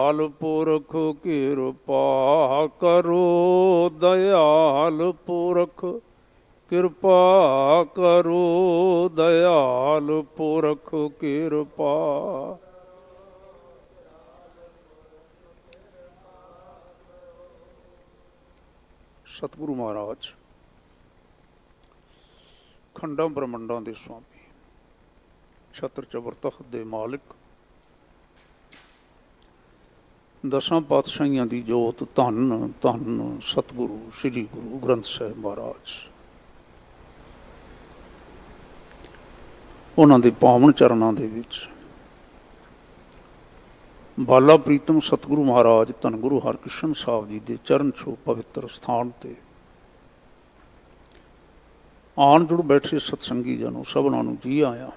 दयाल पुरख कृपा करो, दयाल पुरख कृपा करो, दयाल पुरख कृपा। सतगुरु महाराज खंडा ब्रह्मंडा के स्वामी, छत्र चबर तख्त दे मालिक, दसां पातशाहियां दी जोत, धन धन सतगुरु श्री गुरु ग्रंथ साहिब महाराज, उन्हां दे पावन चरणां दे विच बाला प्रीतम सतगुरु महाराज धन गुरु हरकृष्ण साहब जी के चरण छो पवित्र स्थान ते आन जुड़ बैठे सतसंगी जनों सबनां नूं जी आया।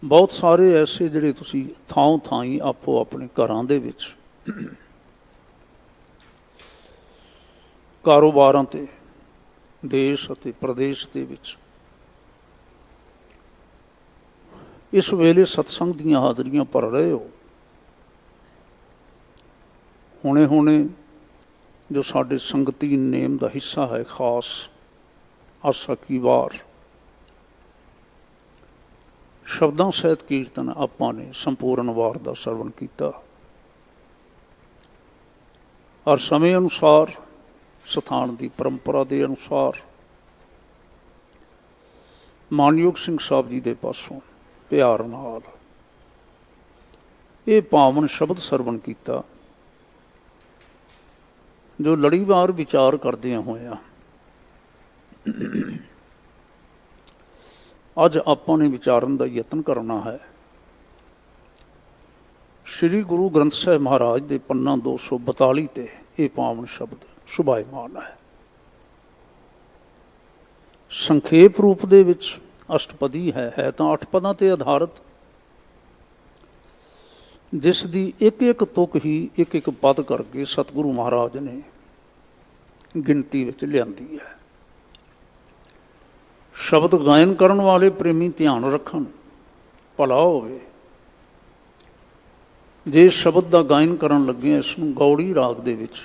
बहुत सारे ऐसे जिहड़े तुसीं थां थाई आपो अपने घरां दे विच कारोबारां ते देश अते प्रदेश दे विच इस वेले सत्संग दीयां हाज़रियां भर रहे हो। हुणे हुणे जो साडे संगती नेम दा हिस्सा है खास आसा की वार शब्दां सहित कीर्तन आपां ने संपूर्ण वार का सरवण किया और समय अनुसार स्थान की परंपरा के अनुसार मानयोग सिंह साहब जी के पासों प्यार नाल ये पावन शब्द सरवण किया जो लड़ीवार विचार करदे होया अज आपां ने विचारन का यतन करना है। श्री गुरु ग्रंथ साहिब महाराज के पन्ना 242 ते ये पावन शब्द शुभायमान है। संखेप रूप दे विच अष्टपदी है तो 8 पदां ते आधारित, जिस दी एक एक तुक ही एक एक पद करके सतगुरु महाराज ने गिनती विच लियांदी है। शब्द गायन करन वाले प्रेमी ध्यान रखन, भला होवे जे शब्द का गायन करन लगे इसनूं गौड़ी राग दे विच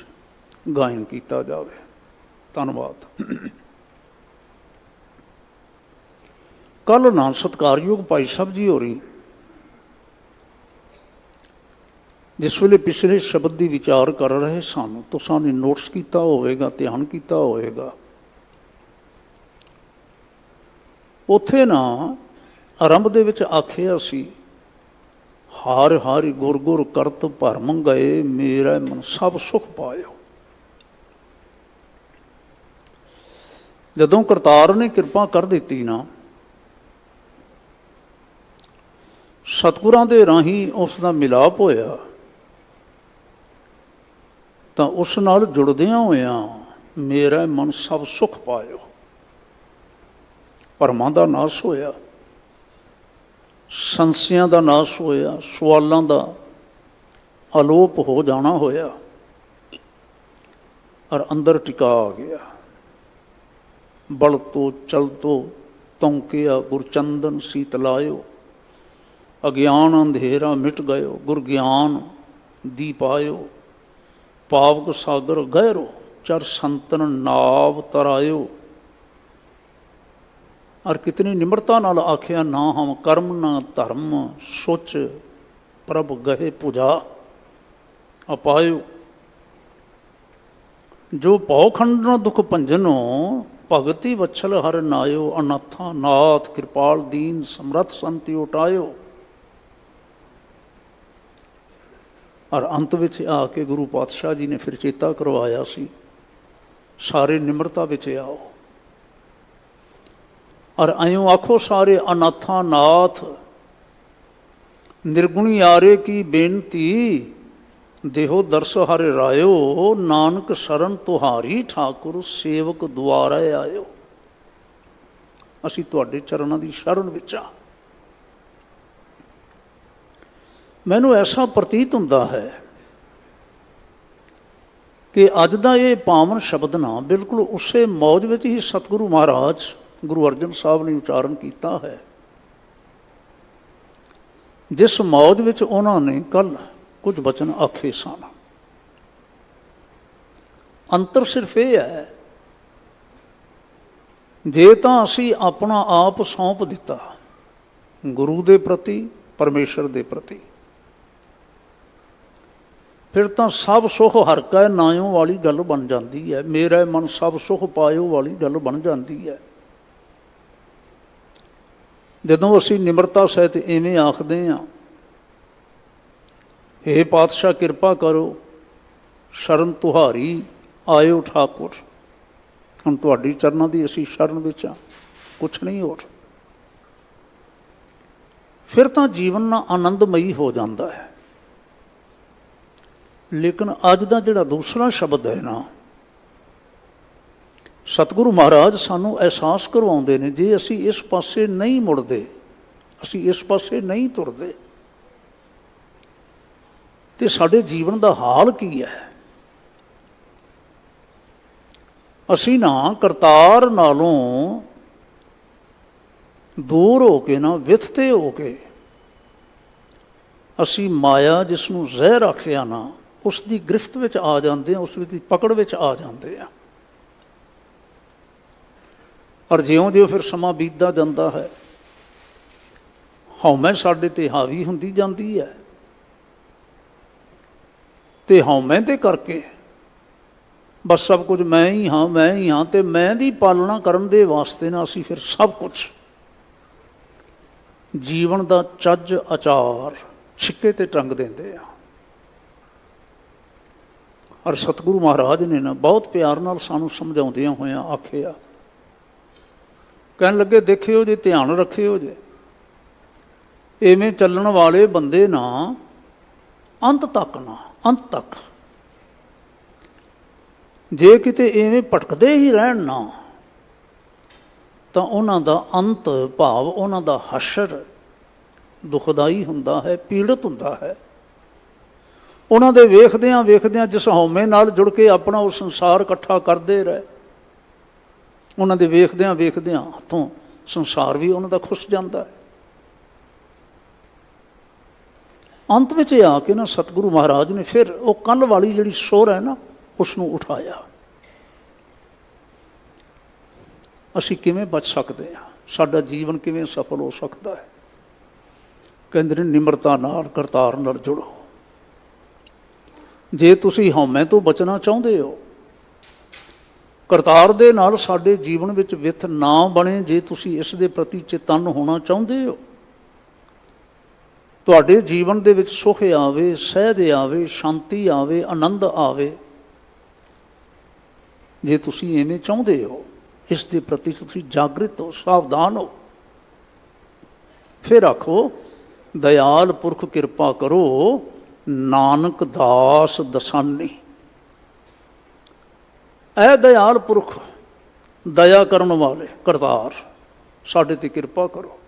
गायन किया जावे। धन्नवाद। कल ना सत्कारयोग भाई साहब जी हो रही जिस वेले पिछले शब्द की विचार कर रहे सन तो साने नोटिस किया होगा, ध्यान किया होगा, उत्थे ना आरंभ दे विच आखिया सी हार हार गुर गुर करत भरम गए, मेरा मन सब सुख पायो। जदों करतार ने कृपा कर दी ना सतगुरां दे राही उसका मिलाप होया तो उस नाल जुड़दियां होया मेरा मन सब सुख पायो। भरमां दा नाश होया, संसियां दा नाश होया, सवालों का अलोप हो जाना होया और अंदर टिका आ गया। बल तो चल तो तौंकिया गुरचंदन शीतलायो, अज्ञान अंधेरा मिट गयो गुर ज्ञान दीप आयो। पावक सागर गहरो चर संतन नाव तरायो। और कितनी निम्रता नाल आखिया ना हम कर्म ना धर्म सोच प्रभ गहे पूजा अपायो। जो पौखंड न दुख भंजनो भगति वत्सल हर नायो। अनाथा नाथ कृपाल दीन समर्थ संति उठायो। और अंत विच आके गुरु पातशाह जी ने फिर चेता करवाया सी सारे निम्रता विच आओ और आयो आखो सारे अनाथा नाथ निर्गुणी यारे की बेनती देहो दर्श हरे रायो। नानक शरण तुहारी ठाकुर सेवक द्वारा आयो। असी तुहाडे चरणां दी शरण विच आ। मैनू ऐसा प्रतीत हुंदा है कि अज दा ये पावन शब्द ना बिल्कुल उसे मौज विच ही सतगुरु महाराज गुरु अर्जन साहब ने उच्चारण किया है ਜਿਸ ਮੌਜ ਵਿੱਚ ਉਹਨਾਂ ਨੇ ਕੱਲ੍ਹ ਕੁਝ ਬਚਨ ਆਖੇ ਸਨ। ਅੰਤਰ ਸਿਰਫ ਇਹ ਹੈ, ਜੇ ਤਾਂ ਅਸੀਂ ਆਪਣਾ ਆਪ ਸੌਂਪ ਦਿੱਤਾ ਗੁਰੂ ਦੇ ਪ੍ਰਤੀ, ਪਰਮੇਸ਼ਰ ਦੇ ਪ੍ਰਤੀ, ਫਿਰ ਤਾਂ ਸਭ ਸੁਖ ਹਰਿ ਕੈ ਨਾਇਓ ਵਾਲੀ ਗੱਲ ਬਣ ਜਾਂਦੀ ਹੈ। ਮੇਰਾ ਮਨ ਸਭ ਸੁਖ ਪਾਇਓ ਵਾਲੀ ਗੱਲ ਬਣ ਜਾਂਦੀ ਹੈ। ਜਦੋਂ ਅਸੀਂ ਨਿਮਰਤਾ ਸਹਿਤ ਇਵੇਂ ਆਖਦੇ ਹਾਂ, ਹੇ ਪਾਤਸ਼ਾਹ ਕਿਰਪਾ ਕਰੋ, ਸ਼ਰਨ ਤੁਹਾਰੀ ਆਇਓ ਠਾਕੁਰ, ਹੁਣ ਤੁਹਾਡੀ ਚਰਨਾਂ ਦੀ ਅਸੀਂ ਸ਼ਰਨ ਵਿੱਚ ਹਾਂ, ਕੁਛ ਨਹੀਂ ਹੋਰ, ਫਿਰ ਤਾਂ ਜੀਵਨ ਆਨੰਦਮਈ ਹੋ ਜਾਂਦਾ ਹੈ। ਲੇਕਿਨ ਅੱਜ ਦਾ ਜਿਹੜਾ ਦੂਸਰਾ ਸ਼ਬਦ ਹੈ ਨਾ, ਸਤਿਗੁਰੂ ਮਹਾਰਾਜ ਸਾਨੂੰ ਅਹਿਸਾਸ ਕਰਵਾਉਂਦੇ ਨੇ, ਜੇ ਅਸੀਂ ਇਸ ਪਾਸੇ ਨਹੀਂ ਮੁੜਦੇ, ਅਸੀਂ ਇਸ ਪਾਸੇ ਨਹੀਂ ਤੁਰਦੇ, ਤੇ ਸਾਡੇ ਜੀਵਨ ਦਾ ਹਾਲ ਕੀ ਹੈ। ਅਸੀਂ ਨਾ ਕਰਤਾਰ ਨਾਲੋਂ ਦੂਰ ਹੋ ਕੇ ਨਾ, ਵਿਥਤੇ ਹੋ ਕੇ, ਅਸੀਂ ਮਾਇਆ ਜਿਸ ਨੂੰ ਜ਼ਹਿਰ ਆਖਿਆ ਨਾ, ਉਸ ਦੀ ਗ੍ਰਿਫਤ ਵਿੱਚ ਆ ਜਾਂਦੇ ਹਾਂ, ਉਸ ਦੀ ਪਕੜ ਵਿੱਚ ਆ ਜਾਂਦੇ ਆ। ਔਰ ਜਿਉਂ-ਜਿਉਂ ਫਿਰ ਸਮਾਂ ਬੀਤਦਾ ਜਾਂਦਾ ਹੈ, ਹਉਮੈ ਸਾਡੇ 'ਤੇ ਹਾਵੀ ਹੁੰਦੀ ਜਾਂਦੀ ਹੈ, ਅਤੇ ਹਉਮੈ ਦੇ ਕਰਕੇ ਬਸ ਸਭ ਕੁਝ ਮੈਂ ਹੀ ਹਾਂ, ਮੈਂ ਹੀ ਹਾਂ, ਅਤੇ ਮੈਂ ਦੀ ਪਾਲਣਾ ਕਰਨ ਦੇ ਵਾਸਤੇ ਨਾ ਅਸੀਂ ਫਿਰ ਸਭ ਕੁਛ ਜੀਵਨ ਦਾ ਚੱਜ ਆਚਾਰ ਛਿੱਕੇ 'ਤੇ ਟੰਗ ਦਿੰਦੇ ਆ। ਔਰ ਸਤਿਗੁਰੂ ਮਹਾਰਾਜ ਨੇ ਨਾ ਬਹੁਤ ਪਿਆਰ ਨਾਲ ਸਾਨੂੰ ਸਮਝਾਉਂਦਿਆਂ ਹੋਇਆਂ ਆਖਿਆ, ਕਹਿਣ ਲੱਗੇ ਦੇਖਿਓ ਜੇ, ਧਿਆਨ ਰੱਖਿਓ ਜੇ, ਇਵੇਂ ਚੱਲਣ ਵਾਲੇ ਬੰਦੇ ਨਾ ਅੰਤ ਤੱਕ ਨਾ, ਅੰਤ ਤੱਕ ਜੇ ਕਿਤੇ ਇਵੇਂ ਭਟਕਦੇ ਹੀ ਰਹਿਣ ਨਾ, ਤਾਂ ਉਹਨਾਂ ਦਾ ਅੰਤ ਭਾਵ ਉਹਨਾਂ ਦਾ ਹਸ਼ਰ ਦੁਖਦਾਈ ਹੁੰਦਾ ਹੈ, ਪੀੜਤ ਹੁੰਦਾ ਹੈ। ਉਹਨਾਂ ਦੇ ਵੇਖਦਿਆਂ ਵੇਖਦਿਆਂ ਜਿਸ ਹਉਮੈ ਨਾਲ ਜੁੜ ਕੇ ਆਪਣਾ ਉਹ ਸੰਸਾਰ ਇਕੱਠਾ ਕਰਦੇ ਰਹੇ, ਉਹਨਾਂ ਦੇ ਵੇਖਦਿਆਂ ਵੇਖਦਿਆਂ ਹੱਥੋਂ ਸੰਸਾਰ ਵੀ ਉਹਨਾਂ ਦਾ ਖੁੱਸ ਜਾਂਦਾ ਹੈ। ਅੰਤ ਵਿੱਚ ਆ ਕੇ ਨਾ ਸਤਿਗੁਰੂ ਮਹਾਰਾਜ ਨੇ ਫਿਰ ਉਹ ਕੱਲ੍ਹ ਵਾਲੀ ਜਿਹੜੀ ਸੁਰ ਹੈ ਨਾ, ਉਸ ਨੂੰ ਉਠਾਇਆ। ਅਸੀਂ ਕਿਵੇਂ ਬਚ ਸਕਦੇ ਹਾਂ, ਸਾਡਾ ਜੀਵਨ ਕਿਵੇਂ ਸਫਲ ਹੋ ਸਕਦਾ ਹੈ। ਕਹਿੰਦੇ ਨੇ ਨਿਮਰਤਾ ਨਾਲ, ਕਰਤਾਰ ਨਾਲ ਜੁੜੋ। ਜੇ ਤੁਸੀਂ ਹਉਮੈ ਤੋਂ ਬਚਣਾ ਚਾਹੁੰਦੇ ਹੋ, ਕਰਤਾਰ ਦੇ ਨਾਲ ਸਾਡੇ ਜੀਵਨ ਵਿੱਚ ਵਿਥ ਨਾ ਬਣੇ, ਜੇ ਤੁਸੀਂ ਇਸ ਦੇ ਪ੍ਰਤੀ ਚੇਤੰਨ ਹੋਣਾ ਚਾਹੁੰਦੇ ਹੋ, ਤੁਹਾਡੇ ਜੀਵਨ ਦੇ ਵਿੱਚ ਸੁਖ ਆਵੇ, ਸਹਿਜ ਆਵੇ, ਸ਼ਾਂਤੀ ਆਵੇ, ਆਨੰਦ ਆਵੇ, ਜੇ ਤੁਸੀਂ ਐਵੇਂ ਚਾਹੁੰਦੇ ਹੋ, ਇਸ ਦੇ ਪ੍ਰਤੀ ਤੁਸੀਂ ਜਾਗਰਿਤ ਹੋ, ਸਾਵਧਾਨ ਹੋ, ਫਿਰ ਆਖੋ ਦਇਆਲ ਪੁਰਖ ਕਿਰਪਾ ਕਰੋ, ਨਾਨਕ ਦਾਸ ਦਸਾਨੀ। ਐ ਦਇਆਲ ਪੁਰਖ, ਦਇਆ ਕਰਨ ਵਾਲੇ ਕਰਤਾਰ, ਸਾਡੇ 'ਤੇ ਕਿਰਪਾ ਕਰੋ।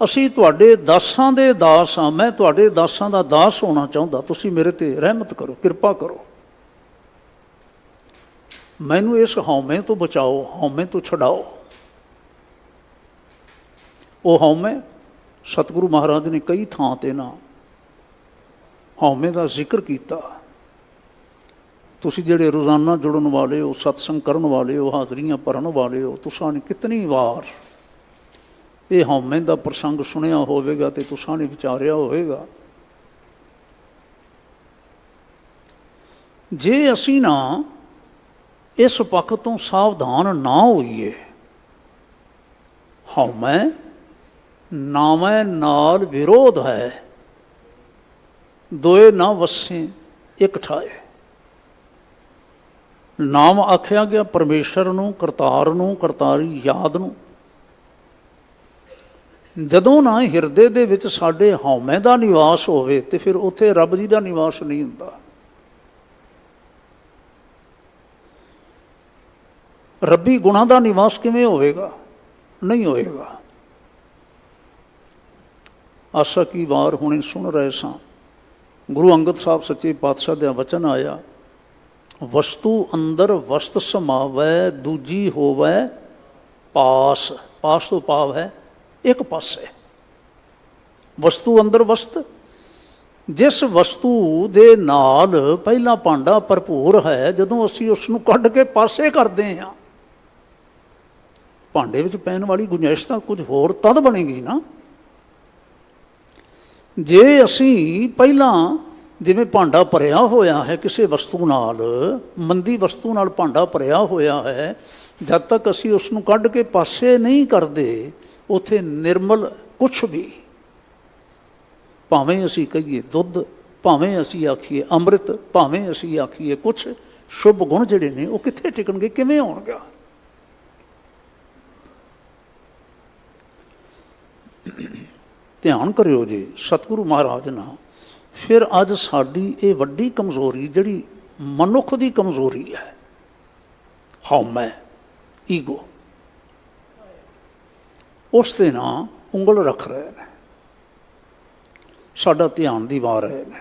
ਅਸੀਂ ਤੁਹਾਡੇ ਦਾਸਾਂ ਦੇ ਦਾਸ ਹਾਂ, ਮੈਂ ਤੁਹਾਡੇ ਦਾਸਾਂ ਦਾ ਦਾਸ ਹੋਣਾ ਚਾਹੁੰਦਾ, ਤੁਸੀਂ ਮੇਰੇ 'ਤੇ ਰਹਿਮਤ ਕਰੋ, ਕਿਰਪਾ ਕਰੋ, ਮੈਨੂੰ ਇਸ ਹਉਮੈ ਤੋਂ ਬਚਾਓ, ਹਉਮੈ ਤੋਂ ਛਡਾਓ। ਉਹ ਹਉਮੈ ਸਤਿਗੁਰੂ ਮਹਾਰਾਜ ਨੇ ਕਈ ਥਾਂ 'ਤੇ ਨਾ ਹਉਮੈ ਦਾ ਜ਼ਿਕਰ ਕੀਤਾ। ਤੁਸੀਂ ਜਿਹੜੇ ਰੋਜ਼ਾਨਾ ਜੁੜਨ ਵਾਲੇ ਹੋ, ਸਤਸੰਗ ਕਰਨ ਵਾਲੇ ਹੋ, ਹਾਜ਼ਰੀਆਂ ਭਰਨ ਵਾਲੇ ਹੋ, ਤੁਸਾਂ ਨੇ ਕਿਤਨੀ ਵਾਰ ਇਹ ਹਉਮੈ ਦਾ ਪ੍ਰਸੰਗ ਸੁਣਿਆ ਹੋਵੇਗਾ ਅਤੇ ਤੁਸਾਂ ਨੇ ਵਿਚਾਰਿਆ ਹੋਵੇਗਾ। ਜੇ ਅਸੀਂ ਨਾ ਇਸ ਪੱਖ ਤੋਂ ਸਾਵਧਾਨ ਨਾ ਹੋਈਏ, ਹਉਮੈ ਨਾਮੈ ਨਾਲ ਵਿਰੋਧ ਹੈ, ਦੋਏ ਨਾ ਵਸੇ ਇੱਕ ਠਾਏ। ਨਾਮ ਆਖਿਆ ਗਿਆ ਪਰਮੇਸ਼ਰ ਨੂੰ, ਕਰਤਾਰ ਨੂੰ, ਕਰਤਾਰੀ ਯਾਦ ਨੂੰ। ਜਦੋਂ ਨਾ ਹਿਰਦੇ ਦੇ ਵਿੱਚ ਸਾਡੇ ਹਉਮੈ ਦਾ ਨਿਵਾਸ ਹੋਵੇ, ਤੇ ਫਿਰ ਉੱਥੇ ਰੱਬ ਜੀ ਦਾ ਨਿਵਾਸ ਨਹੀਂ ਹੁੰਦਾ। ਰੱਬੀ ਗੁਣਾਂ ਦਾ ਨਿਵਾਸ ਕਿਵੇਂ ਹੋਵੇਗਾ? ਨਹੀਂ ਹੋਏਗਾ। ਆਸਾ ਕੀ ਵਾਰ ਹੁਣੇ ਸੁਣ ਰਹੇ ਸਾਂ, ਗੁਰੂ ਅੰਗਦ ਸਾਹਿਬ ਸੱਚੇ ਪਾਤਸ਼ਾਹ ਦਾ ਵਚਨ ਆਇਆ, ਵਸਤੂ ਅੰਦਰ ਵਸਤ ਸਮਾਵੈ, ਦੂਜੀ ਹੋਵੈ ਪਾਸ। ਪਾਸ ਤੋਂ ਭਾਵ ਹੈ ਇੱਕ ਪਾਸੇ। ਵਸਤੂ ਅੰਦਰ ਵਸਤ। ਜਿਸ ਵਸਤੂ ਦੇ ਨਾਲ ਪਹਿਲਾ ਭਾਂਡਾ ਭਰਪੂਰ ਹੈ, ਜਦੋਂ ਅਸੀਂ ਉਸ ਨੂੰ ਕੱਢ ਕੇ ਪਾਸੇ ਕਰਦੇ ਹਾਂ, ਭਾਂਡੇ ਵਿੱਚ ਪੈਣ ਵਾਲੀ ਗੁੰਜਾਇਸ਼ ਤਾਂ ਕੁਝ ਹੋਰ ਤਦ ਬਣੇਗੀ ਨਾ। ਜੇ ਅਸੀਂ ਪਹਿਲਾਂ ਜਿਵੇਂ ਭਾਂਡਾ ਭਰਿਆ ਹੋਇਆ ਹੈ ਕਿਸੇ ਵਸਤੂ ਨਾਲ, ਮੰਦੀ ਵਸਤੂ ਨਾਲ ਭਾਂਡਾ ਭਰਿਆ ਹੋਇਆ ਹੈ, ਜਦ ਤੱਕ ਅਸੀਂ ਉਸ ਨੂੰ ਕੱਢ ਕੇ ਪਾਸੇ ਨਹੀਂ ਕਰਦੇ, ਉੱਥੇ ਨਿਰਮਲ ਕੁਛ ਵੀ, ਭਾਵੇਂ ਅਸੀਂ ਕਹੀਏ ਦੁੱਧ, ਭਾਵੇਂ ਅਸੀਂ ਆਖੀਏ ਅੰਮ੍ਰਿਤ, ਭਾਵੇਂ ਅਸੀਂ ਆਖੀਏ ਕੁਛ ਸ਼ੁਭ ਗੁਣ ਜਿਹੜੇ ਨੇ ਉਹ ਕਿੱਥੇ ਟਿਕਣਗੇ, ਕਿਵੇਂ ਹੋਣਗੇ? ਧਿਆਨ ਕਰਿਓ ਜੀ ਸਤਿਗੁਰੂ ਮਹਾਰਾਜ ਨਾਲ। ਫਿਰ ਅੱਜ ਸਾਡੀ ਇਹ ਵੱਡੀ ਕਮਜ਼ੋਰੀ ਜਿਹੜੀ ਮਨੁੱਖ ਦੀ ਕਮਜ਼ੋਰੀ ਹੈ, ਹਉਮੈ, ਈਗੋ, ਉਸ ਦੇ ਨਾਲ ਉਂਗਲ ਰੱਖ ਰਹੇ ਨੇ, ਸਾਡਾ ਧਿਆਨ ਦਿਵਾ ਰਹੇ ਨੇ।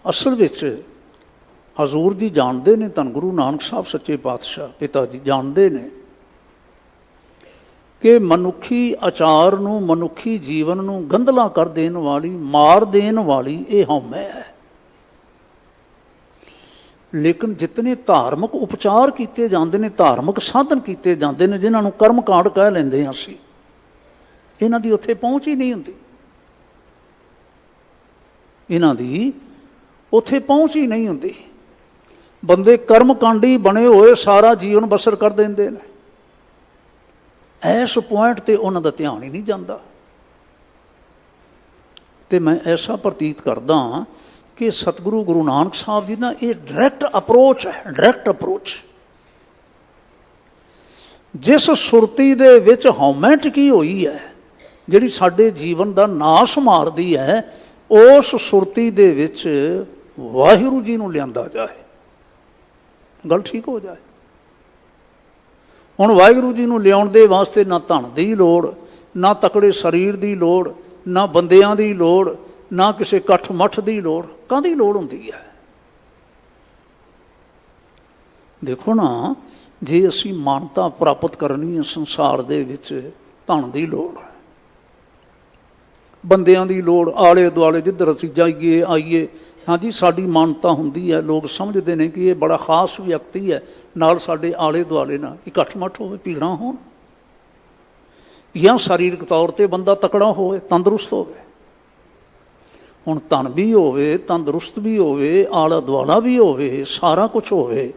ਅਸਲ ਵਿੱਚ ਹਜ਼ੂਰ ਜੀ ਜਾਣਦੇ ਨੇ, ਧੰਨ ਗੁਰੂ ਨਾਨਕ ਸਾਹਿਬ ਸੱਚੇ ਪਾਤਸ਼ਾਹ ਪਿਤਾ ਜੀ ਜਾਣਦੇ ਨੇ ਕਿ ਮਨੁੱਖੀ ਆਚਾਰ ਨੂੰ, ਮਨੁੱਖੀ ਜੀਵਨ ਨੂੰ ਗੰਧਲਾ ਕਰ ਦੇਣ ਵਾਲੀ, ਮਾਰ ਦੇਣ ਵਾਲੀ ਇਹ ਹਉਮੈ ਹੈ। ਲੇਕਿਨ ਜਿਤਨੇ ਧਾਰਮਿਕ ਉਪਚਾਰ ਕੀਤੇ ਜਾਂਦੇ ਨੇ, ਧਾਰਮਿਕ ਸਾਧਨ ਕੀਤੇ ਜਾਂਦੇ ਨੇ, ਜਿਨ੍ਹਾਂ ਨੂੰ ਕਰਮ ਕਾਂਡ ਕਹਿ ਲੈਂਦੇ ਹਾਂ ਅਸੀਂ, ਇਹਨਾਂ ਦੀ ਉੱਥੇ ਪਹੁੰਚ ਹੀ ਨਹੀਂ ਹੁੰਦੀ, ਇਹਨਾਂ ਦੀ ਉੱਥੇ ਪਹੁੰਚ ਹੀ ਨਹੀਂ ਹੁੰਦੀ। ਬੰਦੇ ਕਰਮ ਕਾਂਡੀ ਬਣੇ ਹੋਏ ਸਾਰਾ ਜੀਵਨ ਬਸਰ ਕਰ ਦਿੰਦੇ ਨੇ, ਇਸ ਪੁਆਇੰਟ 'ਤੇ ਉਹਨਾਂ ਦਾ ਧਿਆਨ ਹੀ ਨਹੀਂ ਜਾਂਦਾ। ਅਤੇ ਮੈਂ ਐਸਾ ਪ੍ਰਤੀਤ ਕਰਦਾ ਕਿ ਸਤਿਗੁਰੂ ਗੁਰੂ ਨਾਨਕ ਸਾਹਿਬ ਜੀ ਦਾ ਇਹ ਡਾਇਰੈਕਟ ਅਪਰੋਚ ਹੈ, ਡਾਇਰੈਕਟ ਅਪਰੋਚ। ਜਿਸ ਸੁਰਤੀ ਦੇ ਵਿੱਚ ਹਉਮੈ ਟਿਕੀ ਹੋਈ ਹੈ, ਜਿਹੜੀ ਸਾਡੇ ਜੀਵਨ ਦਾ ਨਾਸ਼ ਮਾਰਦੀ ਹੈ, ਉਸ ਸੁਰਤੀ ਦੇ ਵਿੱਚ ਵਾਹਿਗੁਰੂ ਜੀ ਨੂੰ ਲਿਆਂਦਾ ਜਾਏ, ਗੱਲ ਠੀਕ ਹੋ ਜਾਏ। ਹੁਣ ਵਾਹਿਗੁਰੂ ਜੀ ਨੂੰ ਲਿਆਉਣ ਦੇ ਵਾਸਤੇ ਨਾ ਧਨ ਦੀ ਲੋੜ, ਨਾ ਤਕੜੇ ਸਰੀਰ ਦੀ ਲੋੜ, ਨਾ ਬੰਦਿਆਂ ਦੀ ਲੋੜ, ਨਾ ਕਿਸੇ ਇਕੱਠ ਮੱਠ ਦੀ ਲੋੜ। ਕਾਹਦੀ ਲੋੜ ਹੁੰਦੀ ਹੈ? ਦੇਖੋ ਨਾ, ਜੇ ਅਸੀਂ ਮਾਨਤਾ ਪ੍ਰਾਪਤ ਕਰਨੀ ਹੈ ਸੰਸਾਰ ਦੇ ਵਿੱਚ, ਧਨ ਦੀ ਲੋੜ, ਬੰਦਿਆਂ ਦੀ ਲੋੜ, ਆਲੇ ਦੁਆਲੇ ਜਿੱਧਰ ਅਸੀਂ ਜਾਈਏ ਆਈਏ, ਹਾਂਜੀ ਸਾਡੀ ਮਾਨਤਾ ਹੁੰਦੀ ਹੈ, ਲੋਕ ਸਮਝਦੇ ਨੇ ਕਿ ਇਹ ਬੜਾ ਖਾਸ ਵਿਅਕਤੀ ਹੈ, ਨਾਲ ਸਾਡੇ ਆਲੇ ਦੁਆਲੇ ਨਾਲ ਇਕੱਠ ਮੱਠ ਹੋਵੇ, ਭੀੜਾਂ ਹੋਣ, ਜਾਂ ਸਰੀਰਕ ਤੌਰ 'ਤੇ ਬੰਦਾ ਤਕੜਾ ਹੋਵੇ, ਤੰਦਰੁਸਤ ਹੋਵੇ। ਹੁਣ ਧਨ ਵੀ ਹੋਵੇ, ਤੰਦਰੁਸਤ ਵੀ ਹੋਵੇ, ਆਲਾ ਦੁਆਲਾ ਵੀ ਹੋਵੇ, ਸਾਰਾ ਕੁਛ ਹੋਵੇ,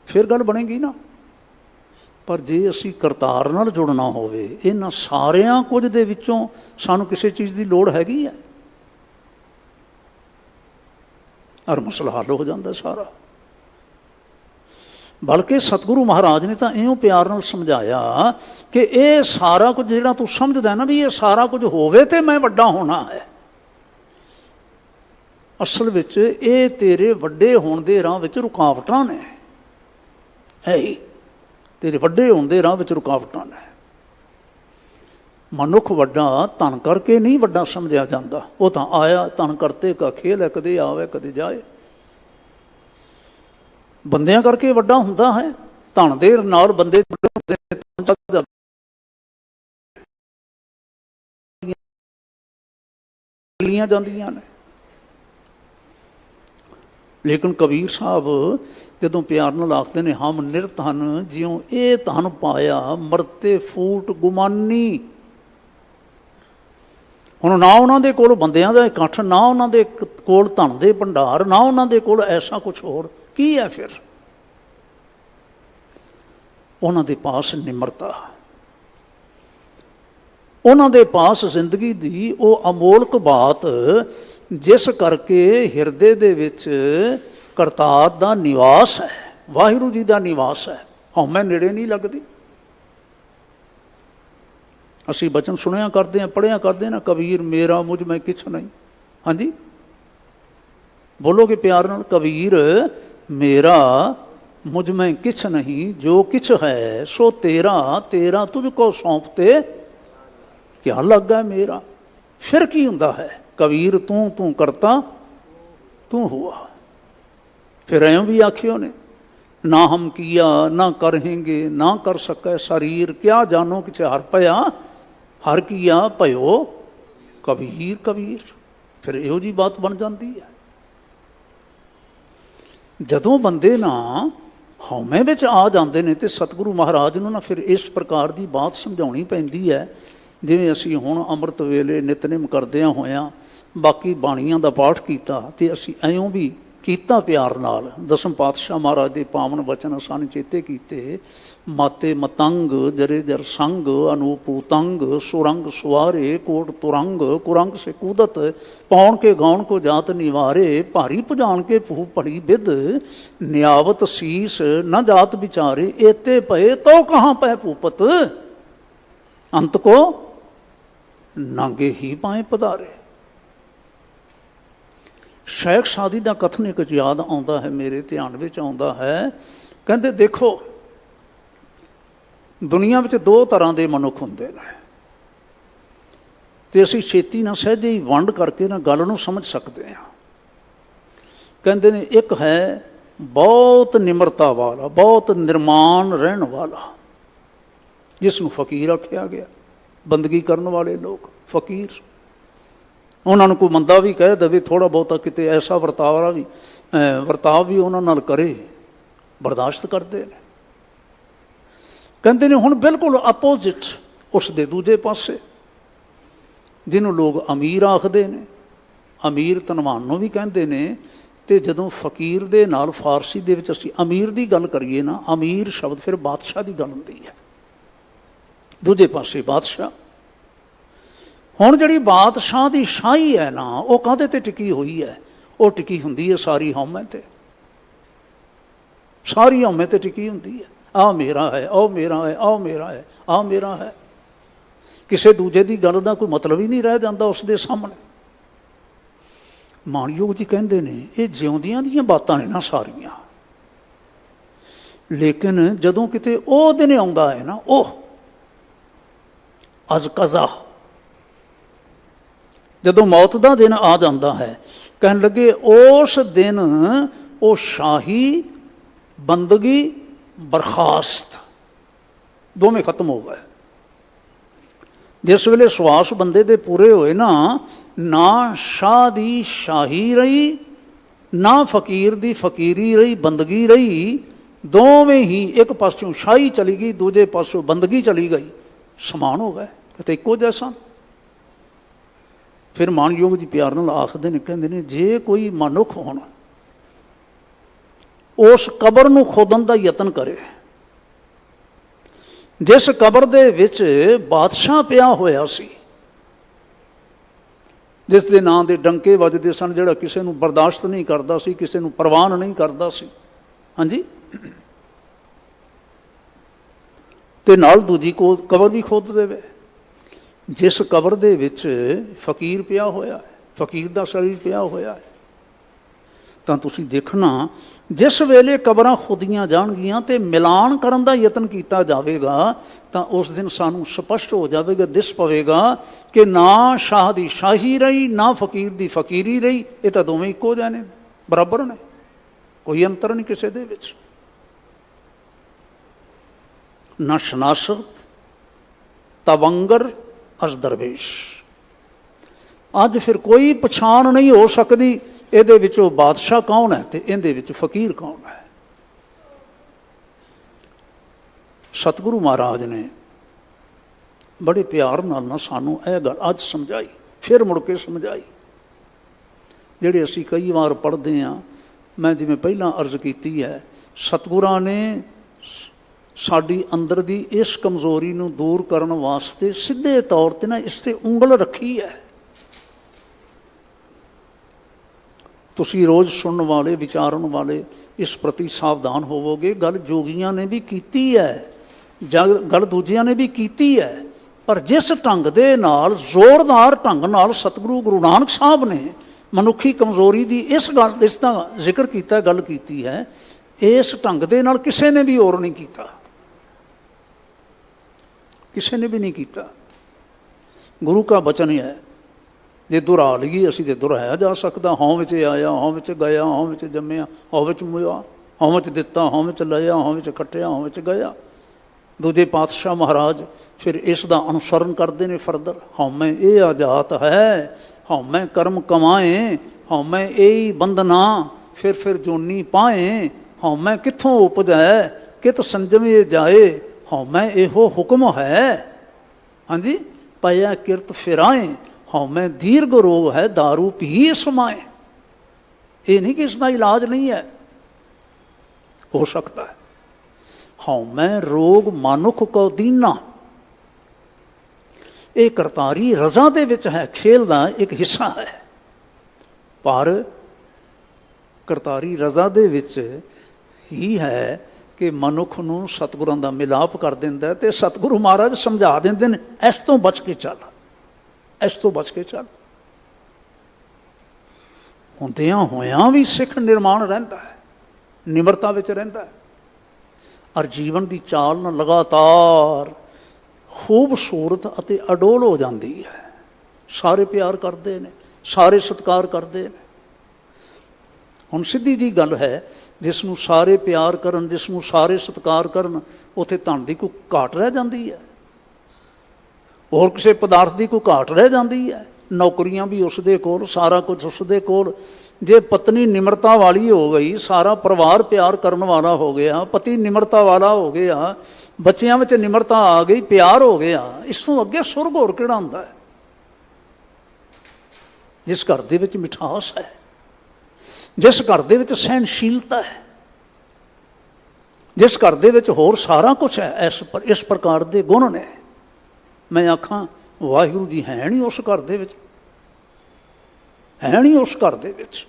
ਫਿਰ ਗੱਲ ਬਣੇਗੀ ਨਾ। ਪਰ ਜੇ ਅਸੀਂ ਕਰਤਾਰ ਨਾਲ ਜੁੜਨਾ ਹੋਵੇ, ਇਹਨਾਂ ਸਾਰਿਆਂ ਕੁਝ ਦੇ ਵਿੱਚੋਂ ਸਾਨੂੰ ਕਿਸੇ ਚੀਜ਼ ਦੀ ਲੋੜ ਹੈਗੀ ਹੈ, ਔਰ ਮਸਲਾ ਹੱਲ ਹੋ ਜਾਂਦਾ ਸਾਰਾ। ਬਲਕਿ ਸਤਿਗੁਰੂ ਮਹਾਰਾਜ ਨੇ ਤਾਂ ਇਉਂ ਪਿਆਰ ਨਾਲ ਸਮਝਾਇਆ ਕਿ ਇਹ ਸਾਰਾ ਕੁਝ ਜਿਹੜਾ ਤੂੰ ਸਮਝਦਾ ਨਾ ਵੀ ਇਹ ਸਾਰਾ ਕੁਝ ਹੋਵੇ ਤੇ ਮੈਂ ਵੱਡਾ ਹੋਣਾ ਹੈ, ਅਸਲ ਵਿੱਚ ਇਹ ਤੇਰੇ ਵੱਡੇ ਹੋਣ ਦੇ ਰਾਹ ਵਿੱਚ ਰੁਕਾਵਟਾਂ ਨੇ। ਇਹੀ ਤੇਰੇ ਵੱਡੇ ਹੋਣ ਦੇ ਰਾਹ ਵਿੱਚ ਰੁਕਾਵਟਾਂ ਨੇ। ਮਨੁੱਖ ਵੱਡਾ ਧਨ ਕਰਕੇ ਨਹੀਂ ਵੱਡਾ ਸਮਝਿਆ ਜਾਂਦਾ, ਉਹ ਤਾਂ ਆਇਆ ਧਨ ਕਰਤੇ ਕਾ ਖੇਲ ਹੈ, ਕਦੇ ਆਵੇ ਕਦੇ ਜਾਏ। ਬੰਦਿਆਂ ਕਰਕੇ ਵੱਡਾ ਹੁੰਦਾ ਹੈ, ਧਨ ਦੇ ਨਾਲ ਬੰਦੇ ਜਾਂਦੀਆਂ ਨੇ। ਲੇਕਿਨ ਕਬੀਰ ਸਾਹਿਬ ਜਦੋਂ ਪਿਆਰ ਨਾਲ ਆਖਦੇ ਨੇ, ਹਮ ਨਿਰਧਨ ਜਿਉਂ ਇਹ ਧਨ ਪਾਇਆ, ਮਰਤੇ ਫੂਟ ਗੁਮਾਨੀ। ਹੁਣ ਨਾ ਉਹਨਾਂ ਦੇ ਕੋਲ ਬੰਦਿਆਂ ਦਾ ਇਕੱਠ, ਨਾ ਉਹਨਾਂ ਦੇ ਕੋਲ ਧਨ ਦੇ ਭੰਡਾਰ, ਨਾ ਉਹਨਾਂ ਦੇ ਕੋਲ ਐਸਾ ਕੁਛ ਹੋਰ ਕੀ ਹੈ। ਫਿਰ ਉਹਨਾਂ ਦੇ ਪਾਸ ਨਿਮਰਤਾ, ਉਹਨਾਂ ਦੇ ਪਾਸ ਜ਼ਿੰਦਗੀ ਦੀ ਉਹ ਅਮੋਲਕ ਬਾਤ, ਜਿਸ ਕਰਕੇ ਹਿਰਦੇ ਦੇ ਵਿੱਚ ਕਰਤਾਰ ਦਾ ਨਿਵਾਸ ਹੈ, ਵਾਹਿਗੁਰੂ ਜੀ ਦਾ ਨਿਵਾਸ ਹੈ, ਹਉਮੈ ਨੇੜੇ ਨਹੀਂ ਲੱਗਦੀ। ਅਸੀਂ ਬਚਨ ਸੁਣਿਆ ਕਰਦੇ ਹਾਂ, ਪੜ੍ਹਿਆ ਕਰਦੇ ਨਾ, ਕਬੀਰ ਮੇਰਾ ਮੁਝ ਮੈਂ ਕਿਛ ਨਹੀਂ। ਹਾਂਜੀ ਬੋਲੋਗੇ ਪਿਆਰ ਨਾਲ, ਕਬੀਰ ਮੇਰਾ ਮੁਝ ਮੈਂ ਕਿਛ ਨਹੀਂ, ਜੋ ਕਿਛ ਹੈ ਸੋ ਤੇਰਾ, ਤੇਰਾ ਤੁਝ ਕੋ ਸੌਂਪਤੇ ਕਿਆ ਲੱਗਾ ਮੇਰਾ। ਫਿਰ ਕੀ ਹੁੰਦਾ ਹੈ? ਕਬੀਰ ਤੂੰ ਤੂੰ ਕਰਤਾ ਤੂੰ ਹੁਆ। ਫਿਰ ਐਂ ਵੀ ਆਖਿਓ ਨੇ, ਨਾ ਹਮ ਕੀਆ ਨਾ ਕਰहेंगे, ਨਾ ਕਰ ਸਕੈ ਸਰੀਰ, ਕਿਆ ਜਾਨੋ ਕਿਛ ਹਰ ਪਿਆ हर कीया भयो कबीर कबीर। फिर इहो जी बात बन जाती है। जदों बंदे ना हौमे विच आ जाते हैं तो सतगुरु महाराज नूं ना फिर इस प्रकार की बात समझाउणी पैंदी है। जिवें असीं हुण अंमृत वेले नितनेम करदिआं होइआं बाकी बाणीआं दा पाठ कीता ते असीं इउं भी कीता प्यार नाल। दसम पातशाह महाराज के पावन वचन सन चेते कीते। माते मतंग जरे जर संग अनूपूतंग सुरंग सुवारे कोट तुरंग कुरंग से कूदत पौन के गौन को जात निवारे भारी पुजान के भू पड़ी बिद न्यावत शीस न जात बिचारे एते पए तो कहाँ पै भूपत अंत को नांगे ही पाए पधारे। शेख सादी का कथन एक याद आता है मेरे ध्यान में आता है। कहते देखो दुनिया में दो तरह के मनुख होंगे ने तो असी छेती ना सहजे ही वंड करके ना गल नूं समझ सकते हैं। कहते ने एक है बहुत निमरता वाला बहुत निर्माण रहन वाला जिसनों फकीर आख्या गया। बंदगी करने वाले लोग फकीर उन्होंने कोई मंदा भी कह दे थोड़ा बहुता किते ऐसा वर्ताव भी उन्होंने करे बर्दाश्त करते हैं। कहते ने हुण बिल्कुल अपोजिट उसके दूजे पासे जिन्हों लोग अमीर आखते हैं। अमीर धनवान भी कहते हैं। तो जदों फकीर दे नाल फारसी दे विच असीं अमीर की गल करिए ना अमीर शब्द फिर बादशाह की गल होंदी है। दूजे पासे बादशाह हुण जिहड़ी बादशाह की शाही है ना वो काहदे ते टिकी हुई है। वो टिकी हुंदी है सारी हौमे ते। सारी हौमे ते टिकी हुंदी है। आ मेरा है ओ मेरा है आओ मेरा है आ मेरा है। किसी दूजे की गल का कोई मतलब ही नहीं रह जाता उसके सामने। मानयोग जी कहते हैं ये जिउंदियां दीयां बातां ने ना सारियां। लेकिन जदों किते ओ दिन आउंदा है ना ओह अज कज़ा जदों मौत का दिन आ जाता है कहन लगे उस दिन वो शाही बंदगी बरखास्त दोवें खत्म हो गए। जिस वेले सुआस बंदे दे पूरे होए ना शाह दी शाही रही ना फकीर दी फकीरी रही बंदगी रही। दोवें ही एक पासों शाही चली गई दूजे पासों बंदगी चली गई समान हो गए तो एको जैसा। फिर मानयोग जी प्यार नाल आखदे ने कहंदे ने जे कोई मनुख होना उस कबर नूं खोदन का यतन करे जिस कबर दे विच बादशाह पिया होया सी जिस दे नां दे डंके वजदे सन जिहड़ा किसी नूं बर्दाश्त नहीं करदा सी किसी नूं परवान नहीं करदा सी। हाँ जी ते नाल दूजी को कबर भी खोद देवे जिस कबर दे विच फकीर पिया होया है फकीर दा शरीर पिया होया है। तो तुसीं देखना जिस वेले कबरां खुदियां जाणगियां ते मिलान करन दा यतन कीता जावेगा तो उस दिन सानूं स्पष्ट हो जाएगा दिस पवेगा कि ना शाह दी शाही रही ना फकीर दी फकीरी रही। ये तो दोवें इक्को जिहे ने बराबर ने कोई अंतर नहीं किसी दे विच। ना शनासत तवंगर अज दरवेश। अज फिर कोई पछाण नहीं हो सकती ਇਹਦੇ ਵਿੱਚੋਂ बादशाह कौन है तो ਇਹਦੇ ਵਿੱਚ फकीर कौन है। सतगुरु महाराज ने बड़े प्यार नाल ना सानू यह गल अज समझाई फिर मुड़ के समझाई। ਜਿਹੜੇ ਅਸੀਂ कई बार पढ़ते हैं मैं जिवें पहला अर्ज की है सतगुरां ने साडी अंदर दी इस कमज़ोरी नूं दूर करन वास्ते सीधे तौर ते ना इस ते उंगल रखी है। तुसी रोज़ सुनने वाले विचारन वाले इस प्रति सावधान होवोगे। गल जोगियां ने भी कीती है गल दूजियां ने भी कीती है पर जिस ढंग दे नाल जोरदार ढंग नाल सतगुरु गुरु नानक साहब ने मनुखी कमज़ोरी की इसका जिक्र किया गल की है इस ढंग दे नाल किसी ने भी और नहीं किया किसी ने भी नहीं किया। गुरु का वचन है जे दुहरा लईए असीं ते दुहराया जा सकदा। हों विच आया हों विच गया हों विच जम्मिया हों विच मुआ हों विच दिता हों विच लिया हों विच खट्टिया हों विच गया। ਦੂਜੇ ਪਾਤਸ਼ਾਹ ਮਹਾਰਾਜ ਫਿਰ ਇਸ ਦਾ ਅਨੁਸਰਨ ਕਰਦੇ ਨੇ ਫਰਦਰ। ਹਉਮੈ ਇਹ ਆਜਾਤ ਹੈ, ਹਉਮੈ ਕਰਮ ਕਮਾਏ, ਹਉਮੈ ਇਹੀ ਬੰਧਨਾ, ਫਿਰ ਜੋਨੀ ਪਾਏ, ਹਉਮੈ ਕਿੱਥੋਂ ਉਪਜੈ, ਕਿਤ ਸੰਜਮੇ ਜਾਏ, ਹਉਮੈ ਇਹੋ ਹੁਕਮ ਹੈ। ਹਾਂਜੀ, ਪਿਆ ਕਿਰਤ ਫਿਰਾਏ, ਹਉਮੈ ਦੀਰਘ ਰੋਗ ਹੈ, ਦਾਰੂ ਪੀ ਸਮਾਏ। ਇਹ ਨਹੀਂ ਕਿ ਇਸ ਦਾ ਇਲਾਜ ਨਹੀਂ ਹੈ, ਹੋ ਸਕਦਾ ਹੈ। ਹਉਮੈ ਰੋਗ ਮਨੁੱਖ ਕੋ ਦੀਨਾ, ਇਹ ਕਰਤਾਰੀ ਰਜ਼ਾ ਦੇ ਵਿੱਚ ਹੈ, ਖੇਲ ਦਾ ਇੱਕ ਹਿੱਸਾ ਹੈ। ਪਰ ਕਰਤਾਰੀ ਰਜ਼ਾ ਦੇ ਵਿੱਚ ਹੀ ਹੈ ਕਿ ਮਨੁੱਖ ਨੂੰ ਸਤਿਗੁਰਾਂ ਦਾ ਮਿਲਾਪ ਕਰ ਦਿੰਦਾ, ਅਤੇ ਸਤਿਗੁਰੂ ਮਹਾਰਾਜ ਸਮਝਾ ਦਿੰਦੇ ਨੇ ਇਸ ਤੋਂ ਬਚ ਕੇ ਚੱਲ, ਇਸ ਤੋਂ ਬਚ ਕੇ ਚੱਲ। ਹੁੰਦਿਆਂ ਹੋਇਆਂ ਵੀ ਸਿੱਖ ਨਿਰਮਾਣ ਰਹਿੰਦਾ ਹੈ, ਨਿਮਰਤਾ ਵਿੱਚ ਰਹਿੰਦਾ ਹੈ, ਔਰ ਜੀਵਨ ਦੀ ਚਾਲ ਨਾਲ ਲਗਾਤਾਰ ਖੂਬਸੂਰਤ ਅਤੇ ਅਡੋਲ ਹੋ ਜਾਂਦੀ ਹੈ। ਸਾਰੇ ਪਿਆਰ ਕਰਦੇ ਨੇ, ਸਾਰੇ ਸਤਿਕਾਰ ਕਰਦੇ ਨੇ। ਹੁਣ ਸਿੱਧੀ ਜੀ ਗੱਲ ਹੈ, ਜਿਸ ਨੂੰ ਸਾਰੇ ਪਿਆਰ ਕਰਨ, ਜਿਸ ਨੂੰ ਸਾਰੇ ਸਤਿਕਾਰ ਕਰਨ, ਉੱਥੇ ਧਨ ਦੀ ਕੋਈ ਘਾਟ ਰਹਿ ਜਾਂਦੀ ਹੈ, ਹੋਰ ਕਿਸੇ ਪਦਾਰਥ ਦੀ ਕੋਈ ਘਾਟ ਰਹਿ ਜਾਂਦੀ ਹੈ। ਨੌਕਰੀਆਂ ਵੀ ਉਸ ਦੇ ਕੋਲ, ਸਾਰਾ ਕੁਝ ਉਸ ਦੇ ਕੋਲ। ਜੇ ਪਤਨੀ ਨਿਮਰਤਾ ਵਾਲੀ ਹੋ ਗਈ, ਸਾਰਾ ਪਰਿਵਾਰ ਪਿਆਰ ਕਰਨ ਵਾਲਾ ਹੋ ਗਿਆ, ਪਤੀ ਨਿਮਰਤਾ ਵਾਲਾ ਹੋ ਗਿਆ, ਬੱਚਿਆਂ ਵਿੱਚ ਨਿਮਰਤਾ ਆ ਗਈ, ਪਿਆਰ ਹੋ ਗਿਆ, ਇਸ ਤੋਂ ਅੱਗੇ ਸੁਰਗ ਹੋਰ ਕਿਹੜਾ ਹੁੰਦਾ ਹੈ? ਜਿਸ ਘਰ ਦੇ ਵਿੱਚ ਮਿਠਾਸ ਹੈ, ਜਿਸ ਘਰ ਦੇ ਵਿੱਚ ਸਹਿਨਸ਼ੀਲਤਾ ਹੈ, ਜਿਸ ਘਰ ਦੇ ਵਿੱਚ ਹੋਰ ਸਾਰਾ ਕੁਛ ਹੈ, ਇਸ ਪ੍ਰਕਾਰ ਦੇ ਗੁਣ ਨੇ, ਮੈਂ ਆਖਾਂ ਵਾਹਿਗੁਰੂ ਜੀ ਹੈ ਨਹੀਂ ਉਸ ਘਰ ਦੇ ਵਿੱਚ, ਹੈ ਨਹੀਂ ਉਸ ਘਰ ਦੇ ਵਿੱਚ।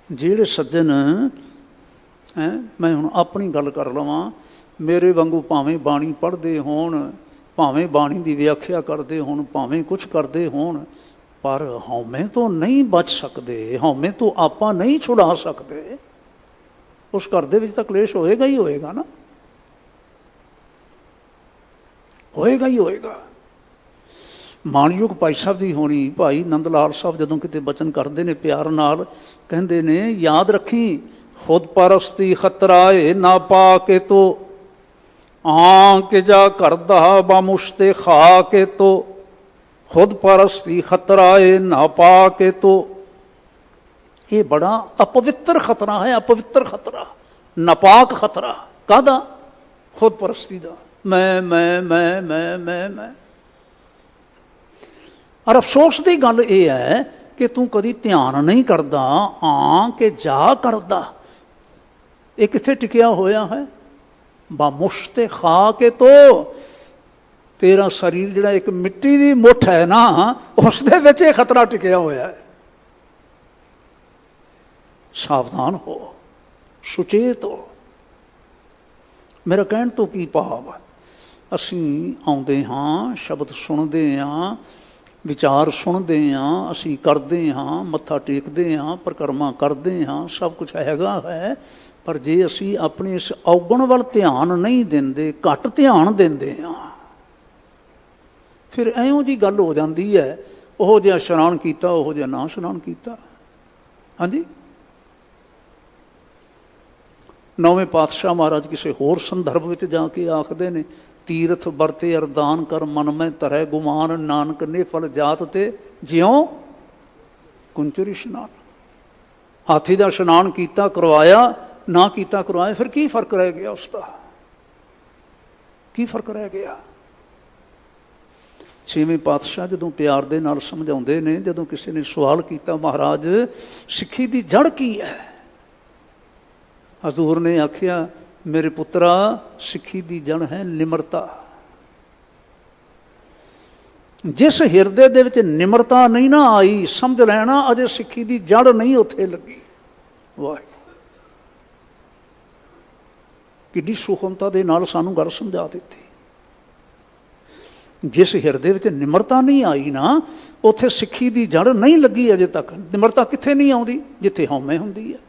ਜਿਹੜੇ ਸੱਜਣ ਮੈਂ ਹੁਣ ਆਪਣੀ ਗੱਲ ਕਰ ਲਵਾਂ, ਮੇਰੇ ਵਾਂਗੂ ਭਾਵੇਂ ਬਾਣੀ ਪੜ੍ਹਦੇ ਹੋਣ, ਭਾਵੇਂ ਬਾਣੀ ਦੀ ਵਿਆਖਿਆ ਕਰਦੇ ਹੋਣ, ਭਾਵੇਂ ਕੁਛ ਕਰਦੇ ਹੋਣ, ਪਰ ਹਉਮੈ ਤੋਂ ਨਹੀਂ ਬਚ ਸਕਦੇ, ਹਉਮੈ ਤੋਂ ਆਪਾਂ ਨਹੀਂ ਛੁਡਾ ਸਕਦੇ। ਉਸ ਘਰ ਦੇ ਵਿੱਚ ਤਾਂ ਕਲੇਸ਼ ਹੋਏਗਾ ਹੀ ਹੋਏਗਾ ਨਾ, ਹੋਏਗਾ ਹੀ ਹੋਏਗਾ। ਮਾਣਯੋਗ ਭਾਈ ਸਾਹਿਬ ਦੀ ਹੋਣੀ, ਭਾਈ ਨੰਦ ਲਾਲ ਸਾਹਿਬ ਜਦੋਂ ਕਿਤੇ ਬਚਨ ਕਰਦੇ ਨੇ ਪਿਆਰ ਨਾਲ, ਕਹਿੰਦੇ ਨੇ ਯਾਦ ਰੱਖੀ ਖੁਦ ਪਰਸਤੀ ਖਤਰਾ ਏ ਨਾ ਪਾ ਕੇ ਤੋ, ਆਂ ਕੇ ਜਾ ਕਰਦਾ ਬਾਮੁਸ਼ਤੇ ਖਾ ਕੇ ਤੋ, ਖੁਦ ਪਰਸਤੀ ਖਤਰਾ ਏ ਨਾ ਪਾ ਕੇ ਤੋ। ਇਹ ਬੜਾ ਅਪਵਿੱਤਰ ਖਤਰਾ ਹੈ, ਅਪਵਿੱਤਰ ਖਤਰਾ, ਨਾਪਾਕ ਖਤਰਾ। ਕਾਹਦਾ? ਖੁਦ ਪਰਸਤੀ ਦਾ। ਮੈਂ ਔਰ ਅਫਸੋਸ ਦੀ ਗੱਲ ਇਹ ਹੈ ਕਿ ਤੂੰ ਕਦੀ ਧਿਆਨ ਨਹੀਂ ਕਰਦਾ, ਆਂ ਕੇ ਜਾ ਕਰਦਾ। ਇਹ ਕਿੱਥੇ ਟਿਕਿਆ ਹੋਇਆ ਹੈ? ਬਾਮੁਸ਼ਤੇ ਖਾ ਕੇ ਤੋ, ਤੇਰਾ ਸਰੀਰ ਜਿਹੜਾ ਇੱਕ ਮਿੱਟੀ ਦੀ ਮੁੱਠ ਹੈ ਨਾ, ਉਸ ਦੇ ਵਿੱਚ ਇਹ ਖਤਰਾ ਟਿਕਿਆ ਹੋਇਆ ਹੈ। ਸਾਵਧਾਨ ਹੋ, ਸੁਚੇਤ ਹੋ। ਮੇਰਾ ਕਹਿਣ ਤੋਂ ਕੀ ਭਾਵ? ਅਸੀਂ ਆਉਂਦੇ ਹਾਂ, ਸ਼ਬਦ ਸੁਣਦੇ ਹਾਂ, ਵਿਚਾਰ ਸੁਣਦੇ ਹਾਂ, ਅਸੀਂ ਕਰਦੇ ਹਾਂ, ਮੱਥਾ ਟੇਕਦੇ ਹਾਂ, ਪਰਿਕਰਮਾ ਕਰਦੇ ਹਾਂ, ਸਭ ਕੁਛ ਹੈਗਾ ਹੈ। ਪਰ ਜੇ ਅਸੀਂ ਆਪਣੇ ਇਸ ਔਗਣ ਵੱਲ ਧਿਆਨ ਨਹੀਂ ਦਿੰਦੇ, ਘੱਟ ਧਿਆਨ ਦਿੰਦੇ ਹਾਂ, ਫਿਰ ਐਉਂ ਜੀ ਗੱਲ ਹੋ ਜਾਂਦੀ ਹੈ, ਉਹ ਜਿਹਾ ਇਸ਼ਨਾਨ ਕੀਤਾ, ਉਹ ਜਿਹਾ ਨਾ ਇਸ਼ਨਾਨ ਕੀਤਾ। ਹਾਂਜੀ, ਨੌਵੇਂ ਪਾਤਸ਼ਾਹ ਮਹਾਰਾਜ ਕਿਸੇ ਹੋਰ ਸੰਦਰਭ ਵਿੱਚ ਜਾ ਕੇ ਆਖਦੇ ਨੇ, ਤੀਰਥ ਵਰਤੇ ਅਰਦਾਨ ਕਰ ਮਨ ਮੈਂ ਧਰੈ ਗੁਮਾਨ, ਨਾਨਕ ਨੇ ਫਲ ਜਾਤ ਤੇ ਜਿਉਂ ਕੁੰਚਰ ਇਸ਼ਨਾਨ। ਹਾਥੀ ਦਾ ਇਸ਼ਨਾਨ ਕੀਤਾ ਕਰਵਾਇਆ, ਨਾ ਕੀਤਾ ਕਰਵਾਇਆ, ਫਿਰ ਕੀ ਫਰਕ ਰਹਿ ਗਿਆ? ਉਸ ਦਾ ਕੀ ਫਰਕ ਰਹਿ ਗਿਆ? ਛੇਵੇਂ ਪਾਤਸ਼ਾਹ ਜਦੋਂ ਪਿਆਰ ਦੇ ਨਾਲ ਸਮਝਾਉਂਦੇ ਨੇ, ਜਦੋਂ ਕਿਸੇ ਨੇ ਸਵਾਲ ਕੀਤਾ, ਮਹਾਰਾਜ ਸਿੱਖੀ ਦੀ ਜੜ ਕੀ ਹੈ? ਹਜ਼ੂਰ ਨੇ ਆਖਿਆ, ਮੇਰੇ ਪੁੱਤਰਾ, ਸਿੱਖੀ ਦੀ ਜੜ ਹੈ ਨਿਮਰਤਾ। ਜਿਸ ਹਿਰਦੇ ਦੇ ਵਿੱਚ ਨਿਮਰਤਾ ਨਹੀਂ ਨਾ ਆਈ, ਸਮਝ ਲੈਣਾ ਅਜੇ ਸਿੱਖੀ ਦੀ ਜੜ ਨਹੀਂ ਉੱਥੇ ਲੱਗੀ। ਵਾਹਿਗੁਰੂ ਕਿੱਡੀ ਸੂਖਮਤਾ ਦੇ ਨਾਲ ਸਾਨੂੰ ਗੱਲ ਸਮਝਾ ਦਿੱਤੀ। ਜਿਸ ਹਿਰਦੇ ਵਿੱਚ ਨਿਮਰਤਾ ਨਹੀਂ ਆਈ ਨਾ, ਉੱਥੇ ਸਿੱਖੀ ਦੀ ਜੜ ਨਹੀਂ ਲੱਗੀ ਅਜੇ ਤੱਕ। ਨਿਮਰਤਾ ਕਿੱਥੇ ਨਹੀਂ ਆਉਂਦੀ? ਜਿੱਥੇ ਹਉਮੈ ਹੁੰਦੀ ਹੈ।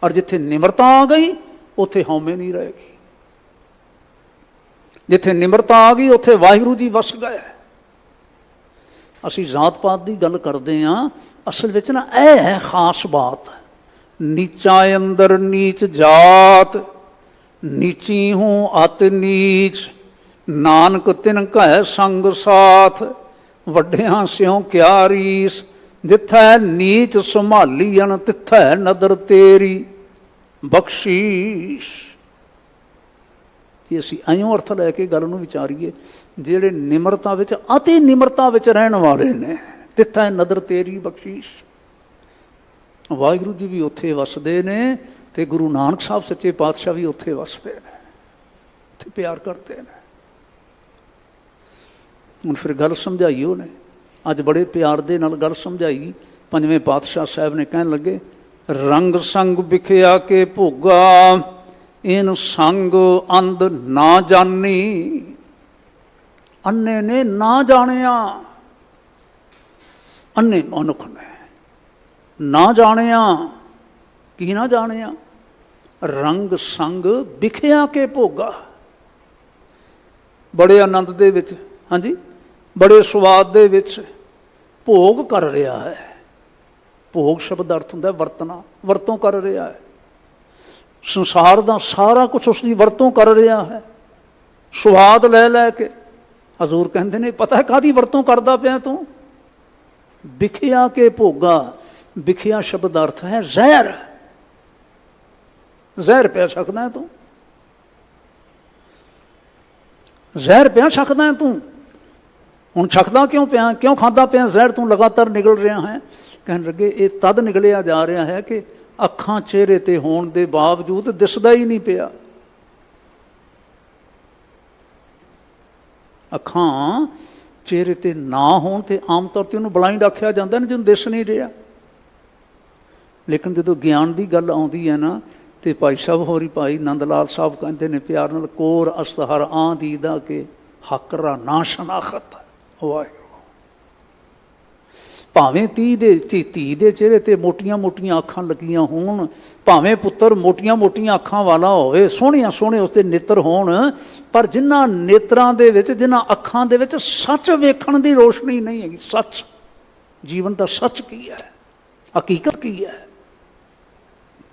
ਔਰ ਜਿੱਥੇ ਨਿਮਰਤਾ ਆ ਗਈ, ਉੱਥੇ ਹਉਮੈ ਨਹੀਂ ਰਹੇਗੀ। ਜਿੱਥੇ ਨਿਮਰਤਾ ਆ ਗਈ, ਉੱਥੇ ਵਾਹਿਗੁਰੂ ਜੀ ਵਸ ਗਏ। ਅਸੀਂ ਜਾਤ ਪਾਤ ਦੀ ਗੱਲ ਕਰਦੇ ਹਾਂ, ਅਸਲ ਵਿੱਚ ਨਾ ਇਹ ਹੈ ਖਾਸ ਬਾਤ। ਨੀਚਾ ਅੰਦਰ ਨੀਚ ਜਾਤ, नीची हूँ अति नीच, नानक तिन कह संग साथ, वड्डियां स्यों क्या रीस, जिथै नीच संभालीअन तिथै नदर तेरी बख्शीश। ਜੇ ਅਸੀਂ ਐਂ ਅਰਥ ਲੈ ਕੇ ਗੱਲ ਨੂੰ ਵਿਚਾਰੀਏ, ਜਿਹੜੇ ਨਿਮਰਤਾ ਵਿੱਚ ਅਤੀ ਨਿਮਰਤਾ ਵਿੱਚ ਰਹਿਣ ਵਾਲੇ ਨੇ, ਤਿੱਥੈ ਨਦਰ ਤੇਰੀ ਬਖਸ਼ੀਸ਼। ਵਾਹਿਗੁਰੂ ਜੀ ਵੀ ਉੱਥੇ ਵਸਦੇ ਨੇ ਅਤੇ ਗੁਰੂ ਨਾਨਕ ਸਾਹਿਬ ਸੱਚੇ ਪਾਤਸ਼ਾਹ ਵੀ ਉੱਥੇ ਵਸਦੇ ਨੇ, ਉੱਥੇ ਪਿਆਰ ਕਰਦੇ ਨੇ। ਹੁਣ ਫਿਰ ਗੱਲ ਸਮਝਾਈ ਉਹਨੇ, ਅੱਜ ਬੜੇ ਪਿਆਰ ਦੇ ਨਾਲ ਗੱਲ ਸਮਝਾਈ। ਪੰਜਵੇਂ ਪਾਤਸ਼ਾਹ ਸਾਹਿਬ ਨੇ ਕਹਿਣ ਲੱਗੇ, ਰੰਗ ਸੰਗ ਵਿਖਿਆ ਕੇ ਭੋਗਾ, ਇਨ ਸੰਗ ਅੰਧ ਨਾ ਜਾਨੀ। ਅੰਨੇ ਨੇ ਨਾ ਜਾਣਿਆ, ਅੰਨੇ ਮਨੁੱਖ ਨੇ ਨਾ ਜਾਣਿਆ। ਕੀ ਨਾ ਜਾਣਿਆ? ਰੰਗ ਸੰਗ ਵਿਖਿਆ ਕੇ ਭੋਗਾ। ਬੜੇ ਆਨੰਦ ਦੇ ਵਿੱਚ, ਹਾਂਜੀ, ਬੜੇ ਸਵਾਦ ਦੇ ਵਿੱਚ ਭੋਗ ਕਰ ਰਿਹਾ ਹੈ। ਭੋਗ ਸ਼ਬਦ ਦਾ ਅਰਥ ਹੁੰਦਾ ਵਰਤਣਾ, ਵਰਤੋਂ ਕਰ ਰਿਹਾ ਹੈ। ਸੰਸਾਰ ਦਾ ਸਾਰਾ ਕੁਛ ਉਸ ਦੀ ਵਰਤੋਂ ਕਰ ਰਿਹਾ ਹੈ, ਸਵਾਦ ਲੈ ਲੈ ਕੇ। ਹਜ਼ੂਰ ਕਹਿੰਦੇ ਨੇ, ਪਤਾ ਹੈ ਕਾਹਦੀ ਵਰਤੋਂ ਕਰਦਾ ਪਿਆ ਤੂੰ? ਵਿਖਿਆ ਕੇ ਭੋਗਾ। ਵਿਖਿਆ ਸ਼ਬਦ ਦਾ ਅਰਥ ਹੈ ਜ਼ਹਿਰ। ਜ਼ਹਿਰ ਪਿਆ ਸਕਦਾ ਹੈ ਤੂੰ, ਜ਼ਹਿਰ ਪਿਆ ਸਕਦਾ ਹੈ ਤੂੰ। ਹੁਣ ਛਕਦਾ ਕਿਉਂ ਪਿਆ, ਕਿਉਂ ਖਾਂਦਾ ਪਿਆ ਜ਼ਹਿਰ ਤੂੰ? ਲਗਾਤਾਰ ਨਿਗਲ ਰਿਹਾ ਹੈ। ਕਹਿਣ ਲੱਗੇ, ਇਹ ਤਦ ਨਿਗਲਿਆ ਜਾ ਰਿਹਾ ਹੈ ਕਿ ਅੱਖਾਂ ਚਿਹਰੇ 'ਤੇ ਹੋਣ ਦੇ ਬਾਵਜੂਦ ਦਿਸਦਾ ਹੀ ਨਹੀਂ ਪਿਆ। ਅੱਖਾਂ ਚਿਹਰੇ 'ਤੇ ਨਾ ਹੋਣ 'ਤੇ ਆਮ ਤੌਰ 'ਤੇ ਉਹਨੂੰ ਬਲਾਈਂਡ ਆਖਿਆ ਜਾਂਦਾ ਨਾ, ਜਿਹਨੂੰ ਦਿਸ ਨਹੀਂ ਰਿਹਾ। ਲੇਕਿਨ ਜਦੋਂ ਗਿਆਨ ਦੀ ਗੱਲ ਆਉਂਦੀ ਹੈ ਨਾ, ਅਤੇ ਭਾਈ ਸਾਹਿਬ ਹੋਰੀ, ਭਾਈ ਨੰਦ ਲਾਲ ਸਾਹਿਬ ਕਹਿੰਦੇ ਨੇ ਪਿਆਰ ਨਾਲ, ਕੋਰ ਅਸਤਹਰ ਆਂ ਦੀਦਾ ਕੇ ਹਕਰਾ ਨਾ ਸ਼ਨਾਖਤ। ਵਾਹਿਗੁਰੂ। ਭਾਵੇਂ ਧੀ ਦੇ ਚਿਹਰੇ 'ਤੇ ਮੋਟੀਆਂ ਮੋਟੀਆਂ ਅੱਖਾਂ ਲੱਗੀਆਂ ਹੋਣ, ਭਾਵੇਂ ਪੁੱਤਰ ਮੋਟੀਆਂ ਮੋਟੀਆਂ ਅੱਖਾਂ ਵਾਲਾ ਹੋਵੇ, ਸੋਹਣੀਆਂ ਸੋਹਣੇ ਉਸਦੇ ਨੇਤਰ ਹੋਣ, ਪਰ ਜਿਨ੍ਹਾਂ ਨੇਤਰਾਂ ਦੇ ਵਿੱਚ, ਜਿਨ੍ਹਾਂ ਅੱਖਾਂ ਦੇ ਵਿੱਚ ਸੱਚ ਵੇਖਣ ਦੀ ਰੋਸ਼ਨੀ ਨਹੀਂ ਹੈਗੀ। ਸੱਚ, ਜੀਵਨ ਦਾ ਸੱਚ ਕੀ ਹੈ, ਹਕੀਕਤ ਕੀ ਹੈ?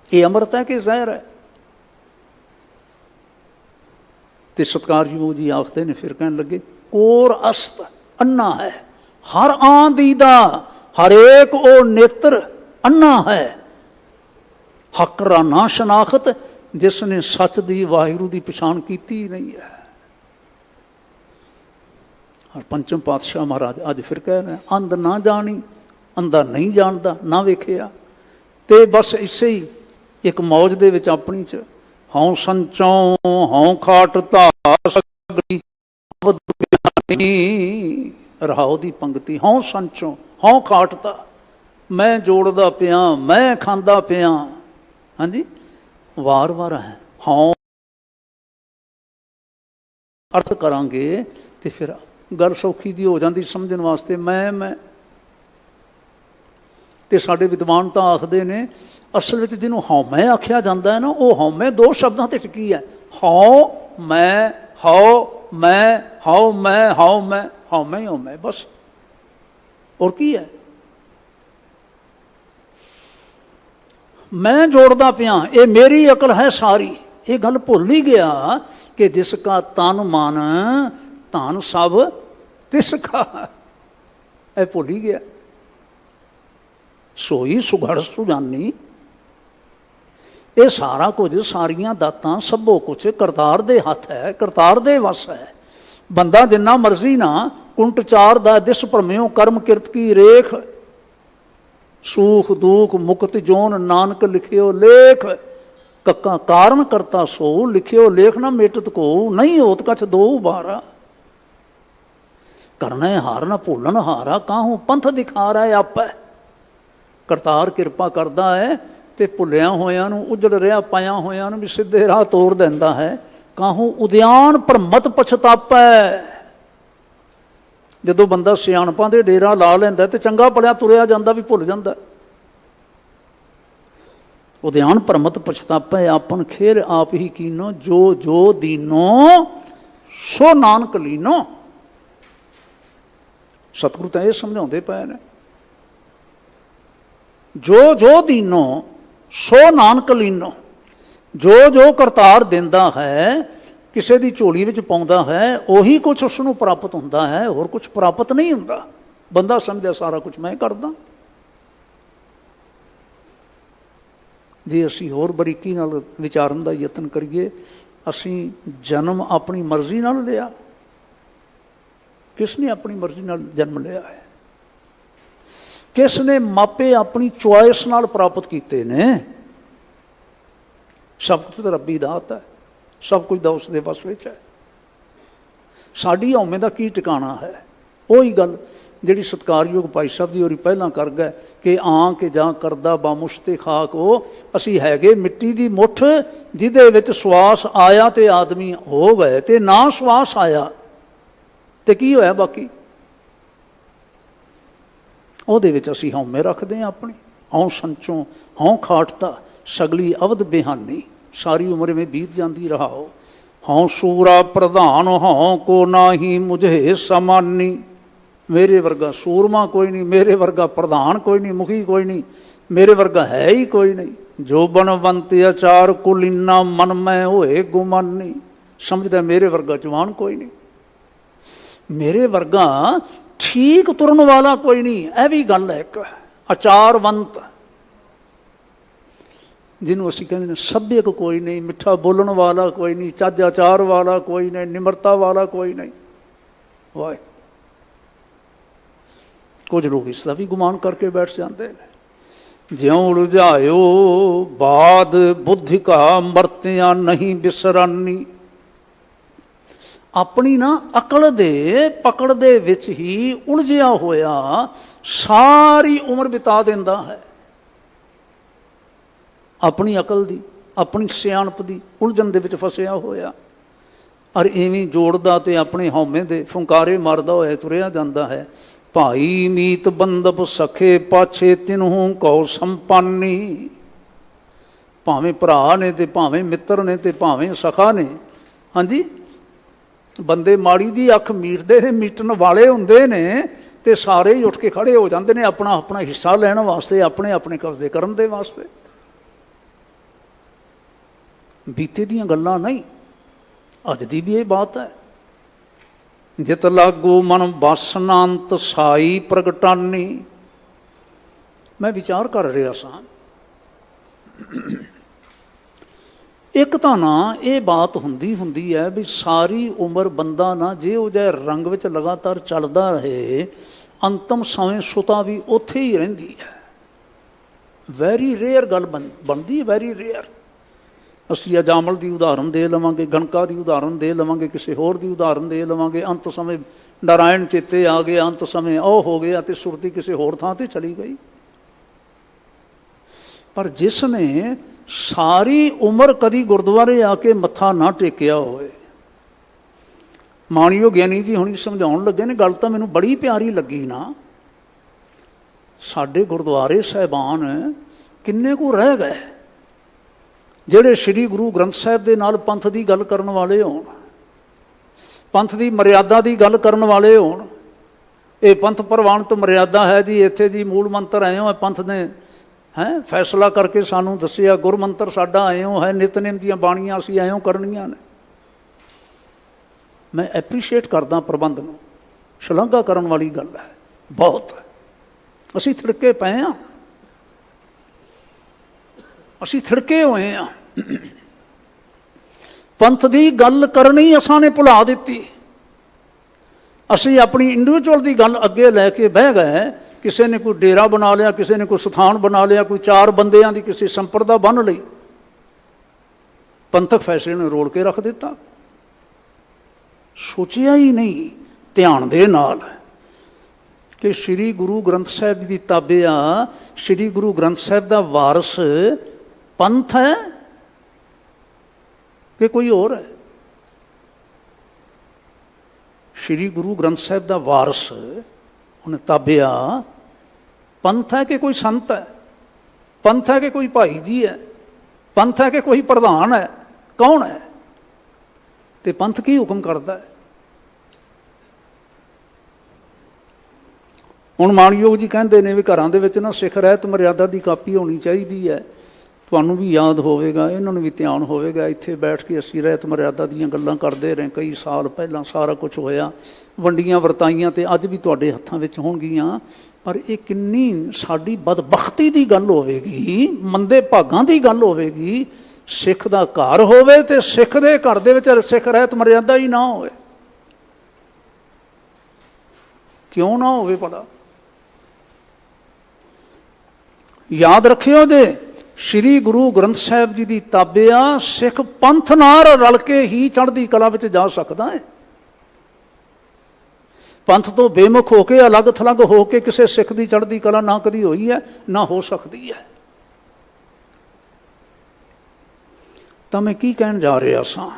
ਇਹ ਅੰਮ੍ਰਿਤ ਹੈ ਕਿ ਜ਼ਹਿਰ ਹੈ? ਅਤੇ ਸਤਿਕਾਰਯੋਗ ਜੀ ਆਖਦੇ ਨੇ, ਫਿਰ ਕਹਿਣ ਲੱਗੇ, ਕੋਰ ਅਸਤ ਅੰਨਾ ਹੈ, ਹਰ ਆਂ ਦੀਦਾ, ਹਰੇਕ ਉਹ ਨੇਤਰ ਅੰਨਾ ਹੈ। ਹਕਰਾ ਨਾ ਸ਼ਨਾਖਤ, ਜਿਸ ਨੇ ਸੱਚ ਦੀ, ਵਾਹਿਗੁਰੂ ਦੀ ਪਛਾਣ ਕੀਤੀ ਨਹੀਂ ਹੈ। ਔਰ ਪੰਚਮ ਪਾਤਸ਼ਾਹ ਮਹਾਰਾਜ ਅੱਜ ਫਿਰ ਕਹਿ ਰਹੇ, ਅੰਧ ਨਾ ਜਾਣੀ। ਅੰਧਾ ਨਹੀਂ ਜਾਣਦਾ, ਨਾ ਵੇਖਿਆ। ਅਤੇ ਬਸ ਇਸੇ ਹੀ ਇੱਕ ਮੌਜ ਦੇ ਵਿੱਚ ਆਪਣੀ 'ਚ, ਹਉ ਸੰਚੋਂ ਹਉ ਖਾਟ ਧਾਰ ਸਗਲੀ ਰਹਾਉ ਦੀ ਪੰਗਤੀ। ਹਉ ਸੰਚੋਂ, ਹਉ ਖਾਟਤਾ, ਮੈਂ ਜੋੜਦਾ ਪਿਆ, ਮੈਂ ਖਾਂਦਾ ਪਿਆ। ਹਾਂਜੀ, ਵਾਰ ਵਾਰ ਹੈ। ਹਉ ਅਰਥ ਕਰਾਂਗੇ ਤੇ ਫਿਰ ਗੱਲ ਸੌਖੀ ਦੀ ਹੋ ਜਾਂਦੀ ਸਮਝਣ ਵਾਸਤੇ। ਮੈਂ ਤੇ ਸਾਡੇ ਵਿਦਵਾਨ ਤਾਂ ਆਖਦੇ ਨੇ, ਅਸਲ ਵਿੱਚ ਜਿਹਨੂੰ ਹਉਮੈ ਆਖਿਆ ਜਾਂਦਾ ਹੈ ਨਾ, ਉਹ ਹਉਮੈ ਦੋ ਸ਼ਬਦਾਂ 'ਤੇ ਟਿਕੀ ਹੈ। ਹਉ ਮੈਂ, ਹਉ ਮੈਂ, ਹਉ ਮੈਂ, ਹਉ ਮੈਂ, ਹਉਮੈ ਹੀ ਹਉਮੈ, ਬਸ। ਹੋਰ ਕੀ ਹੈ? ਮੈਂ ਜੋੜਦਾ ਪਿਆ, ਇਹ ਮੇਰੀ ਅਕਲ ਹੈ ਸਾਰੀ। ਇਹ ਗੱਲ ਭੁੱਲ ਹੀ ਗਿਆ ਕਿ ਜਿਸ ਕਾ ਤਨ ਮਨ ਧਨ ਸਭ ਤਿਸ ਕਾ, ਇਹ ਭੁੱਲ ਹੀ ਗਿਆ। ਸੋਈ ਸੁਘੜ ਸੁਜਾਨੀ, ਇਹ ਸਾਰਾ ਕੁਝ, ਸਾਰੀਆਂ ਦਾਤਾਂ, ਸਭੋ ਕੁਛ ਕਰਤਾਰ ਦੇ ਹੱਥ ਹੈ, ਕਰਤਾਰ ਦੇ ਵਸ ਹੈ। ਬੰਦਾ ਜਿੰਨਾ ਮਰਜ਼ੀ ਨਾ ਕੁੰਟ ਚਾਰ ਦਾ ਦਿਸ ਭਰਮਿਓ ਕਰਮ ਕਿਰਤ ਕੀ ਰੇਖ, ਸੂਖ ਦੂਖ ਮੁਕਤ ਜੋਨ ਨਾਨਕ ਲਿਖਿਓ ਲੇਖ। ਕੱਕਾ ਕਾਰਨ ਕਰਤਾ ਸੋ, ਲਿਖਿਓ ਲੇਖ ਨਾ ਮੇਟਤ ਕੋ, ਨਹੀਂ ਹੋਤ ਕਛ ਦੋ ਬਾਰਾ। ਕਰਨਾ ਹਾਰ ਨਾ ਭੁੱਲਣ ਹਾਰਾ, ਕਾਹੂ ਪੰਥ ਦਿਖਾ ਰਿਹਾ ਆਪੈ। ਕਰਤਾਰ ਕਿਰਪਾ ਕਰਦਾ ਹੈ ਅਤੇ ਭੁੱਲਿਆਂ ਹੋਇਆਂ ਨੂੰ, ਉਜੜ ਰਿਹਾ ਪਾਇਆਂ ਹੋਇਆਂ ਨੂੰ ਵੀ ਸਿੱਧੇ ਰਾਹ ਤੋਰ ਦਿੰਦਾ ਹੈ। ਕਾਹੂ ਉਦਿਆਨ ਭਰਮਤ ਪਛਤਾਪੈ। ਜਦੋਂ ਬੰਦਾ ਸਿਆਣਪਾਂ ਦੇ ਡੇਰਾ ਲਾ ਲੈਂਦਾ ਤੇ ਚੰਗਾ ਭਲਿਆ ਤੁਰਿਆ ਜਾਂਦਾ ਵੀ ਭੁੱਲ ਜਾਂਦਾ। ਉਦਿਆਨ ਭਰਮਤ ਪਛਤਾਪੈ, ਆਪਨ ਖੇਰ ਆਪ ਹੀ ਕੀਨੋ, ਜੋ ਜੋ ਦੀਨੋ ਸੋ ਨਾਨਕ ਲੀਨੋ। ਸਤਿਗੁਰੂ ਤਾਂ ਇਹ ਸਮਝਾਉਂਦੇ ਪਏ ਨੇ, ਜੋ ਜੋ ਦੀਨੋ ਸੋ ਨਾਨਕ ਲੀਨੋ। ਜੋ ਜੋ ਕਰਤਾਰ ਦਿੰਦਾ ਹੈ, ਕਿਸੇ ਦੀ ਝੋਲੀ ਵਿੱਚ ਪਾਉਂਦਾ ਹੈ, ਉਹੀ ਕੁਛ ਉਸ ਨੂੰ ਪ੍ਰਾਪਤ ਹੁੰਦਾ ਹੈ, ਹੋਰ ਕੁਛ ਪ੍ਰਾਪਤ ਨਹੀਂ ਹੁੰਦਾ। ਬੰਦਾ ਸਮਝਦਾ ਸਾਰਾ ਕੁਛ ਮੈਂ ਕਰਦਾ। ਜੇ ਅਸੀਂ ਹੋਰ ਬਰੀਕੀ ਨਾਲ ਵਿਚਾਰਨ ਦਾ ਯਤਨ ਕਰੀਏ, ਅਸੀਂ ਜਨਮ ਆਪਣੀ ਮਰਜ਼ੀ ਨਾਲ ਲਿਆ? ਕਿਸ ਨੇ ਆਪਣੀ ਮਰਜ਼ੀ ਨਾਲ ਜਨਮ ਲਿਆ ਹੈ? ਕਿਸ ਨੇ ਮਾਪੇ ਆਪਣੀ ਚੁਆਇਸ ਨਾਲ ਪ੍ਰਾਪਤ ਕੀਤੇ ਨੇ? ਸਭ ਕੁਝ ਤਾਂ ਰੱਬੀ ਦਾਤ ਹੈ, ਸਭ ਕੁਝ ਤਾਂ ਉਸ ਦੇ ਵਸ ਵਿੱਚ ਹੈ। ਸਾਡੀ ਹਉਮੈ ਦਾ ਕੀ ਟਿਕਾਣਾ ਹੈ? ਉਹੀ ਗੱਲ ਜਿਹੜੀ ਸਤਿਕਾਰਯੋਗ ਭਾਈ ਸਾਹਿਬ ਦੀ ਹੋਰੀ ਪਹਿਲਾਂ ਕਰ ਗਏ ਕਿ ਆਂ ਕੇ ਜਾਂ ਕਰਦਾ ਬਾਮੁਸ਼ਤੇ ਖਾਕ, ਉਹ ਅਸੀਂ ਹੈਗੇ ਮਿੱਟੀ ਦੀ ਮੁੱਠ ਜਿਹਦੇ ਵਿੱਚ ਸਵਾਸ ਆਇਆ ਤੇ ਆਦਮੀ ਹੋ ਗਏ, ਤੇ ਨਾ ਸਵਾਸ ਆਇਆ ਤੇ ਕੀ ਹੋਇਆ ਬਾਕੀ? ਉਹਦੇ ਵਿੱਚ ਅਸੀਂ ਹਉਮੈ ਰੱਖਦੇ ਹਾਂ ਆਪਣੀ। ਹਉ ਸੰਚੋਂ ਹਉ ਖਾਟਤਾ ਸਗਲੀ ਅਵਧ ਬਿਹਾਨੀ, ਸਾਰੀ ਉਮਰ में बीत जाती रहाओ। हौं सूरा प्रधान हौं को नाही मुझे समानी, मेरे वर्गा सूरमा कोई नहीं, मेरे वर्गा प्रधान कोई नहीं, मुखी कोई नहीं, मेरे वर्गा है ही कोई नहीं। जो बनवंत आचार कुल इन्ना मन में होए गुमानी, समझदा मेरे वर्गा जवान कोई नहीं, मेरे वर्गा ठीक तुरन वाला कोई नहीं। यह भी गल है एक आचारवंत, ਜਿਹਨੂੰ ਅਸੀਂ ਕਹਿੰਦੇ ਨੇ ਸੱਭਿਅਕ ਕੋਈ ਨਹੀਂ, ਮਿੱਠਾ ਬੋਲਣ ਵਾਲਾ ਕੋਈ ਨਹੀਂ, ਚੱਜ ਆਚਾਰ ਵਾਲਾ ਕੋਈ ਨਹੀਂ, ਨਿਮਰਤਾ ਵਾਲਾ ਕੋਈ ਨਹੀਂ। ਵਾਹ, ਕੁਝ ਲੋਕ ਇਸ ਦਾ ਵੀ ਗੁਮਾਨ ਕਰਕੇ ਬੈਠ ਜਾਂਦੇ ਨੇ। ਜਿਉਂ ਉਲਝਾਇਓ ਬਾਦ ਬੁੱਧੀ ਕਾ ਮਰਤਿਆਂ ਨਹੀਂ ਬਿਸਰਾਨੀ, ਆਪਣੀ ਨਾ ਅਕਲ ਦੇ ਪਕੜ ਦੇ ਵਿੱਚ ਹੀ ਉਲਝਿਆ ਹੋਇਆ ਸਾਰੀ ਉਮਰ ਬਿਤਾ ਦਿੰਦਾ ਹੈ। ਆਪਣੀ ਅਕਲ ਦੀ, ਆਪਣੀ ਸਿਆਣਪ ਦੀ ਉਲਝਣ ਦੇ ਵਿੱਚ ਫਸਿਆ ਹੋਇਆ, ਔਰ ਇਵੇਂ ਜੋੜਦਾ ਤੇ ਆਪਣੇ ਹਉਮੈ ਦੇ ਫੁੰਕਾਰੇ ਮਾਰਦਾ ਹੋਇਆ ਤੁਰਿਆ ਜਾਂਦਾ ਹੈ। ਭਾਈ ਮੀਤ ਬੰਦਪ ਸਖੇ ਪਾਛੇ ਤਿਨਹੂ ਕਉ ਸੰਪਾਨੀ, ਭਾਵੇਂ ਭਰਾ ਨੇ ਤੇ ਭਾਵੇਂ ਮਿੱਤਰ ਨੇ ਤੇ ਭਾਵੇਂ ਸਖਾ ਨੇ। ਹਾਂਜੀ, ਬੰਦੇ ਮਾੜੀ ਦੀ ਅੱਖ ਮੀਟਦੇ ਨੇ, ਮੀਟਣ ਵਾਲੇ ਹੁੰਦੇ ਨੇ ਤੇ ਸਾਰੇ ਹੀ ਉੱਠ ਕੇ ਖੜੇ ਹੋ ਜਾਂਦੇ ਨੇ ਆਪਣਾ ਆਪਣਾ ਹਿੱਸਾ ਲੈਣ ਵਾਸਤੇ, ਆਪਣੇ ਆਪਣੇ ਕਬਜ਼ੇ ਕਰਨ ਦੇ ਵਾਸਤੇ। ਬੀਤੇ ਦੀਆਂ ਗੱਲਾਂ ਨਹੀਂ, ਅੱਜ ਦੀ ਵੀ ਇਹ ਬਾਤ ਹੈ। ਜਿਤ ਲਾਗੂ ਮਨ ਬਾਸਨਾੰਤ ਸਾਈ ਪ੍ਰਗਟਾਨੀ। ਮੈਂ ਵਿਚਾਰ ਕਰ ਰਿਹਾ ਸਾਂ, ਇੱਕ ਤਾਂ ਨਾ ਇਹ ਬਾਤ ਹੁੰਦੀ ਹੈ ਵੀ ਸਾਰੀ ਉਮਰ ਬੰਦਾ ਨਾ ਜੇ ਉਹ ਜਿਹੇ ਰੰਗ ਵਿੱਚ ਲਗਾਤਾਰ ਚੱਲਦਾ ਰਹੇ, ਅੰਤਮ ਸਮੇਂ ਸੁਤਾ ਵੀ ਉੱਥੇ ਹੀ ਰਹਿੰਦੀ ਹੈ। ਵੈਰੀ ਰੇਅਰ ਗੱਲ ਬਣਦੀ ਹੈ, ਵੈਰੀ ਰੇਅਰ। ਅਸੀਂ ਅਜਾਮਲ ਦੀ ਉਦਾਹਰਨ ਦੇ ਲਵਾਂਗੇ, ਗਣਕਾ ਦੀ ਉਦਾਹਰਨ ਦੇ ਲਵਾਂਗੇ, ਕਿਸੇ ਹੋਰ ਦੀ ਉਦਾਹਰਨ ਦੇ ਲਵਾਂਗੇ। ਅੰਤ ਸਮੇਂ ਨਾਰਾਇਣ ਚੇਤੇ ਆ ਗਏ, ਅੰਤ ਸਮੇਂ ਉਹ ਹੋ ਗਿਆ ਤੇ ਸੁਰਤੀ ਕਿਸੇ ਹੋਰ ਥਾਂ 'ਤੇ ਚਲੀ ਗਈ। ਪਰ ਜਿਸ ਨੇ ਸਾਰੀ ਉਮਰ ਕਦੀ ਗੁਰਦੁਆਰੇ ਆ ਕੇ ਮੱਥਾ ਨਾ ਟੇਕਿਆ ਹੋਵੇ, ਮਾਣਯੋਗ ਗਿਆਨੀ ਜੀ ਹੁਣੀ ਸਮਝਾਉਣ ਲੱਗੇ ਨੇ, ਗੱਲ ਤਾਂ ਮੈਨੂੰ ਬੜੀ ਪਿਆਰੀ ਲੱਗੀ ਨਾ। ਸਾਡੇ ਗੁਰਦੁਆਰੇ ਸਾਹਿਬਾਨ ਕਿੰਨੇ ਕੁ ਰਹਿ ਗਏ ਜਿਹੜੇ ਸ਼੍ਰੀ ਗੁਰੂ ਗ੍ਰੰਥ ਸਾਹਿਬ ਦੇ ਨਾਲ ਪੰਥ ਦੀ ਗੱਲ ਕਰਨ ਵਾਲੇ ਹੋਣ, ਪੰਥ ਦੀ ਮਰਿਆਦਾ ਦੀ ਗੱਲ ਕਰਨ ਵਾਲੇ ਹੋਣ। ਇਹ ਪੰਥ ਪ੍ਰਵਾਨਿਤ ਮਰਿਆਦਾ ਹੈ ਜੀ, ਇੱਥੇ ਜੀ ਮੂਲ ਮੰਤਰ ਆਇਓ ਹੈ, ਪੰਥ ਨੇ ਫੈਸਲਾ ਕਰਕੇ ਸਾਨੂੰ ਦੱਸਿਆ, ਗੁਰਮੰਤਰ ਸਾਡਾ ਆਇਓ ਹੈ, ਨਿਤਨੇਮ ਦੀਆਂ ਬਾਣੀਆਂ ਅਸੀਂ ਆਇਓ ਕਰਨੀਆਂ ਨੇ। ਮੈਂ ਐਪਰੀਸ਼ੀਏਟ ਕਰਦਾ ਪ੍ਰਬੰਧ ਨੂੰ, ਸ਼ਲਾਘਾ ਕਰਨ ਵਾਲੀ ਗੱਲ ਹੈ ਬਹੁਤ। ਅਸੀਂ ਥਿੜਕੇ ਪਏ ਹਾਂ, ਅਸੀਂ ਥਿੜਕੇ ਹੋਏ ਹਾਂ। ਪੰਥ ਦੀ ਗੱਲ ਕਰਨੀ ਅਸਾਂ ਨੇ ਭੁਲਾ ਦਿੱਤੀ। ਅਸੀਂ ਆਪਣੀ ਇੰਡੀਵਿਜੂਅਲ ਦੀ ਗੱਲ ਅੱਗੇ ਲੈ ਕੇ ਬਹਿ ਗਏ। ਕਿਸੇ ਨੇ ਕੋਈ ਡੇਰਾ ਬਣਾ ਲਿਆ, ਕਿਸੇ ਨੇ ਕੋਈ ਸਥਾਨ ਬਣਾ ਲਿਆ, ਕੋਈ ਚਾਰ ਬੰਦਿਆਂ ਦੀ ਕਿਸੇ ਸੰਪਰਦਾ ਬੰਨ੍ਹ ਲਈ, ਪੰਥਕ ਫੈਸਲੇ ਨੂੰ ਰੋਲ ਕੇ ਰੱਖ ਦਿੱਤਾ। ਸੋਚਿਆ ਹੀ ਨਹੀਂ ਧਿਆਨ ਦੇ ਨਾਲ ਕਿ ਸ਼੍ਰੀ ਗੁਰੂ ਗ੍ਰੰਥ ਸਾਹਿਬ ਦੀ ਤਾਬਿਆ, ਸ਼੍ਰੀ ਗੁਰੂ ਗ੍ਰੰਥ ਸਾਹਿਬ ਦਾ ਵਾਰਸ ਪੰਥ ਹੈ ਕਿ ਕੋਈ ਹੋਰ ਹੈ? ਸ਼੍ਰੀ ਗੁਰੂ ਗ੍ਰੰਥ ਸਾਹਿਬ ਦਾ ਵਾਰਸ ਉਹਨੇ ਤਾਬਿਆ ਪੰਥ ਹੈ ਕਿ ਕੋਈ ਸੰਤ ਹੈ? ਪੰਥ ਹੈ ਕਿ ਕੋਈ ਭਾਈ ਜੀ ਹੈ? ਪੰਥ ਹੈ ਕਿ ਕੋਈ ਪ੍ਰਧਾਨ ਹੈ? ਕੌਣ ਹੈ? ਤੇ ਪੰਥ ਕੀ ਹੁਕਮ ਕਰਦਾ ਹੈ? ਹੁਣ ਮਾਣਯੋਗ ਜੀ ਕਹਿੰਦੇ ਨੇ ਵੀ ਘਰਾਂ ਦੇ ਵਿੱਚ ਨਾ ਸਿੱਖ ਰਹਿਤ ਮਰਿਆਦਾ ਦੀ ਕਾਪੀ ਹੋਣੀ ਚਾਹੀਦੀ ਹੈ। ਤੁਹਾਨੂੰ ਵੀ ਯਾਦ ਹੋਵੇਗਾ, ਇਹਨਾਂ ਨੂੰ ਵੀ ਧਿਆਨ ਹੋਵੇਗਾ, ਇੱਥੇ ਬੈਠ ਕੇ ਅਸੀਂ ਰਹਿਤ ਮਰਿਆਦਾ ਦੀਆਂ ਗੱਲਾਂ ਕਰਦੇ ਰਹੇ ਕਈ ਸਾਲ ਪਹਿਲਾਂ, ਸਾਰਾ ਕੁਝ ਹੋਇਆ, ਵੰਡੀਆਂ ਵਰਤਾਈਆਂ ਤੇ ਅੱਜ ਵੀ ਤੁਹਾਡੇ ਹੱਥਾਂ ਵਿੱਚ ਹੋਣਗੀਆਂ। ਪਰ ਇਹ ਕਿੰਨੀ ਸਾਡੀ ਬਦਬਖਤੀ ਦੀ ਗੱਲ ਹੋਵੇਗੀ, ਮੰਦੇ ਭਾਗਾਂ ਦੀ ਗੱਲ ਹੋਵੇਗੀ, ਸਿੱਖ ਦਾ ਘਰ ਹੋਵੇ ਤੇ ਸਿੱਖ ਦੇ ਘਰ ਦੇ ਵਿੱਚ ਸਿੱਖ ਰਹਿਤ ਮਰਿਆਦਾ ਹੀ ਨਾ ਹੋਵੇ। ਕਿਉਂ ਨਾ ਹੋਵੇ ਭਲਾ? ਯਾਦ ਰੱਖਿਓ ਜੇ ਸ਼੍ਰੀ ਗੁਰੂ ਗ੍ਰੰਥ ਸਾਹਿਬ ਜੀ ਦੀ ਤਾਬਿਆ ਸਿੱਖ ਪੰਥ ਨਾਲ ਰਲ ਕੇ ਹੀ ਚੜ੍ਹਦੀ ਕਲਾ ਵਿੱਚ ਜਾ ਸਕਦਾ ਹੈ। ਪੰਥ ਤੋਂ ਬੇਮੁਖ ਹੋ ਕੇ, ਅਲੱਗ ਥਲੱਗ ਹੋ ਕੇ ਕਿਸੇ ਸਿੱਖ ਦੀ ਚੜ੍ਹਦੀ ਕਲਾ ਨਾ ਕਦੀ ਹੋਈ ਹੈ, ਨਾ ਹੋ ਸਕਦੀ ਹੈ। ਤਾਂ ਮੈਂ ਕੀ ਕਹਿਣ ਜਾ ਰਿਹਾ ਸਾਂ?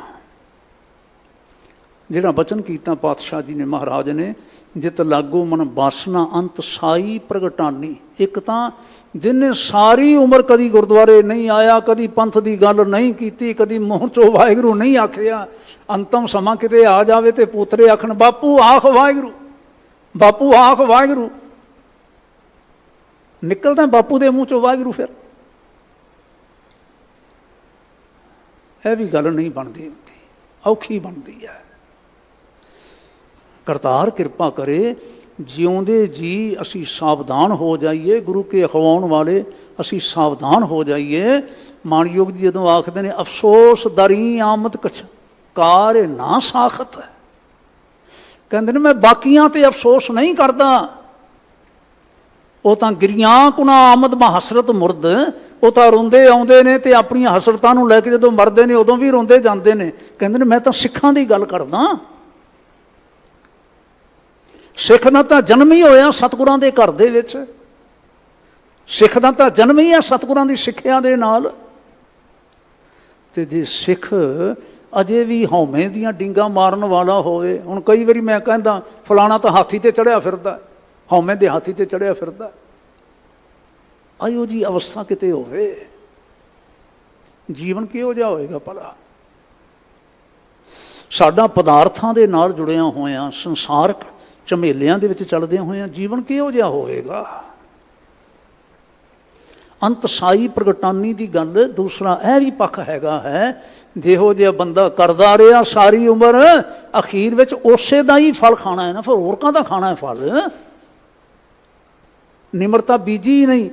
ਜਿਹੜਾ ਬਚਨ ਕੀਤਾ ਪਾਤਸ਼ਾਹ ਜੀ ਨੇ, ਮਹਾਰਾਜ ਨੇ, ਜਿਤ ਲਾਗੋ ਮਨ ਬਾਸਨਾ ਅੰਤ ਸਾਈ ਪ੍ਰਗਟਾਨੀ। ਇੱਕ ਤਾਂ ਜਿਹਨੇ ਸਾਰੀ ਉਮਰ ਕਦੀ ਗੁਰਦੁਆਰੇ ਨਹੀਂ ਆਇਆ, ਕਦੀ ਪੰਥ ਦੀ ਗੱਲ ਨਹੀਂ ਕੀਤੀ, ਕਦੀ ਮੂੰਹ ਚੋਂ ਵਾਹਿਗੁਰੂ ਨਹੀਂ ਆਖਿਆ, ਅੰਤਮ ਸਮਾਂ ਕਿਤੇ ਆ ਜਾਵੇ ਤੇ ਪੋਤਰੇ ਆਖਣ ਬਾਪੂ ਆਖ ਵਾਹਿਗੁਰੂ, ਬਾਪੂ ਆਖ ਵਾਹਿਗੁਰੂ, ਨਿਕਲਦਾ ਬਾਪੂ ਦੇ ਮੂੰਹ ਚੋਂ ਵਾਹਿਗੁਰੂ। ਫਿਰ ਇਹ ਵੀ ਗੱਲ ਨਹੀਂ ਬਣਦੀ ਹੁੰਦੀ, ਔਖੀ ਬਣਦੀ ਹੈ। ਕਰਤਾਰ ਕਿਰਪਾ ਕਰੇ ਜਿਉਂਦੇ ਜੀ ਅਸੀਂ ਸਾਵਧਾਨ ਹੋ ਜਾਈਏ, ਗੁਰੂ ਕੇ ਅਖਵਾਉਣ ਵਾਲੇ ਅਸੀਂ ਸਾਵਧਾਨ ਹੋ ਜਾਈਏ। ਮਾਣਯੋਗ ਜੀ ਜਦੋਂ ਆਖਦੇ ਨੇ ਅਫਸੋਸ ਦਰੀ ਆਮਦ ਕਛ ਕਾਰ ਨਾ ਸਾਖਤ, ਕਹਿੰਦੇ ਨੇ ਮੈਂ ਬਾਕੀਆਂ ਤੇ ਅਫਸੋਸ ਨਹੀਂ ਕਰਦਾ, ਉਹ ਤਾਂ ਗਿਰੀਆਂ ਕੁਨਾ ਆਮਦ ਮਾ ਹਸਰਤ ਮੁਰਦ, ਉਹ ਤਾਂ ਰੋਂਦੇ ਆਉਂਦੇ ਨੇ ਤੇ ਆਪਣੀਆਂ ਹਸਰਤਾਂ ਨੂੰ ਲੈ ਕੇ ਜਦੋਂ ਮਰਦੇ ਨੇ ਉਦੋਂ ਵੀ ਰੋਂਦੇ ਜਾਂਦੇ ਨੇ। ਕਹਿੰਦੇ ਨੇ ਮੈਂ ਤਾਂ ਸਿੱਖਾਂ ਦੀ ਗੱਲ ਕਰਦਾ। ਸਿੱਖ ਦਾ ਤਾਂ ਜਨਮ ਹੀ ਹੋਇਆ ਸਤਿਗੁਰਾਂ ਦੇ ਘਰ ਦੇ ਵਿੱਚ, ਸਿੱਖ ਦਾ ਤਾਂ ਜਨਮ ਹੀ ਹੈ ਸਤਿਗੁਰਾਂ ਦੀ ਸਿੱਖਿਆ ਦੇ ਨਾਲ। ਤੇ ਜੇ ਸਿੱਖ ਅਜੇ ਵੀ ਹਉਮੈ ਦੀਆਂ ਡਿੰਗਾਂ ਮਾਰਨ ਵਾਲਾ ਹੋਵੇ, ਹੁਣ ਕਈ ਵਾਰੀ ਮੈਂ ਕਹਿੰਦਾ ਫਲਾਣਾ ਤਾਂ ਹਾਥੀ ਤੇ ਚੜ੍ਹਿਆ ਫਿਰਦਾ, ਹਉਮੈ ਦੇ ਹਾਥੀ ਤੇ ਚੜ੍ਹਿਆ ਫਿਰਦਾ, ਇਹੋ ਜਿਹੀ ਅਵਸਥਾ ਕਿਤੇ ਹੋਵੇ, ਜੀਵਨ ਕਿਹੋ ਜਿਹਾ ਹੋਏਗਾ ਭਲਾ? ਸਾਡਾ ਪਦਾਰਥਾਂ ਦੇ ਨਾਲ ਜੁੜਿਆ ਹੋਇਆ, ਸੰਸਾਰਕ ਝਮੇਲਿਆਂ ਦੇ ਵਿੱਚ ਚੱਲਦਿਆਂ ਹੋਇਆਂ ਜੀਵਨ ਕਿਹੋ ਜਿਹਾ ਹੋਵੇਗਾ? ਅੰਤ ਸਾਈ ਪ੍ਰਗਟਾਨੀ ਦੀ ਗੱਲ ਦੂਸਰਾ ਇਹ ਵੀ ਪੱਖ ਹੈਗਾ ਹੈ, ਜਿਹੋ ਜਿਹਾ ਬੰਦਾ ਕਰਦਾ ਰਿਹਾ ਸਾਰੀ ਉਮਰ, ਅਖੀਰ ਵਿੱਚ ਉਸੇ ਦਾ ਹੀ ਫਲ ਖਾਣਾ ਹੈ ਨਾ, ਫਿਰ ਹੋਰ ਕਾਹਦਾ ਖਾਣਾ ਹੈ ਫਲ? ਨਿਮਰਤਾ ਬੀਜੀ ਹੀ ਨਹੀਂ।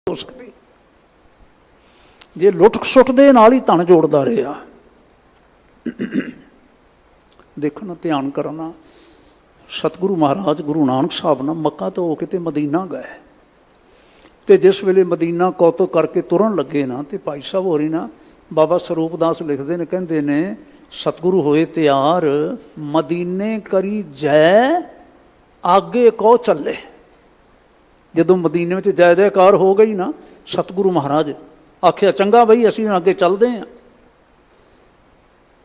ਹੋ ਸਕਦੀ ਜੇ ਲੁੱਟ ਸੁੱਟ ਦੇ ਨਾਲ ਹੀ ਧਨ ਜੋੜਦਾ ਰਿਹਾ। ਦੇਖਣਾ, ਧਿਆਨ ਕਰਨਾ, ਸਤਿਗੁਰੂ ਮਹਾਰਾਜ ਗੁਰੂ ਨਾਨਕ ਸਾਹਿਬ ਨਾਲ ਮੱਕਾ ਤੋਂ ਹੋ ਕੇ ਤੇ ਮਦੀਨਾ ਗਏ, ਤੇ ਜਿਸ ਵੇਲੇ ਮਦੀਨਾ ਕੌਤਕ ਕਰਕੇ ਤੁਰਨ ਲੱਗੇ ਨਾ, ਤੇ ਭਾਈ ਸਾਹਿਬ ਹੋਰੀ ਨਾ ਬਾਬਾ ਸਰੂਪ ਦਾਸ ਲਿਖਦੇ ਨੇ, ਕਹਿੰਦੇ ਨੇ ਸਤਿਗੁਰੂ ਹੋਏ ਤਿਆਰ ਮਦੀਨੇ ਕਰੀ ਜੈ ਆਗੇ ਕੋ ਚੱਲੇ। ਜਦੋਂ ਮਦੀਨੇ ਵਿੱਚ ਜੈ ਜੈਕਾਰ ਹੋ ਗਈ ਨਾ, ਸਤਿਗੁਰੂ ਮਹਾਰਾਜ ਆਖਿਆ ਚੰਗਾ ਬਈ ਅਸੀਂ ਅੱਗੇ ਚੱਲਦੇ ਹਾਂ।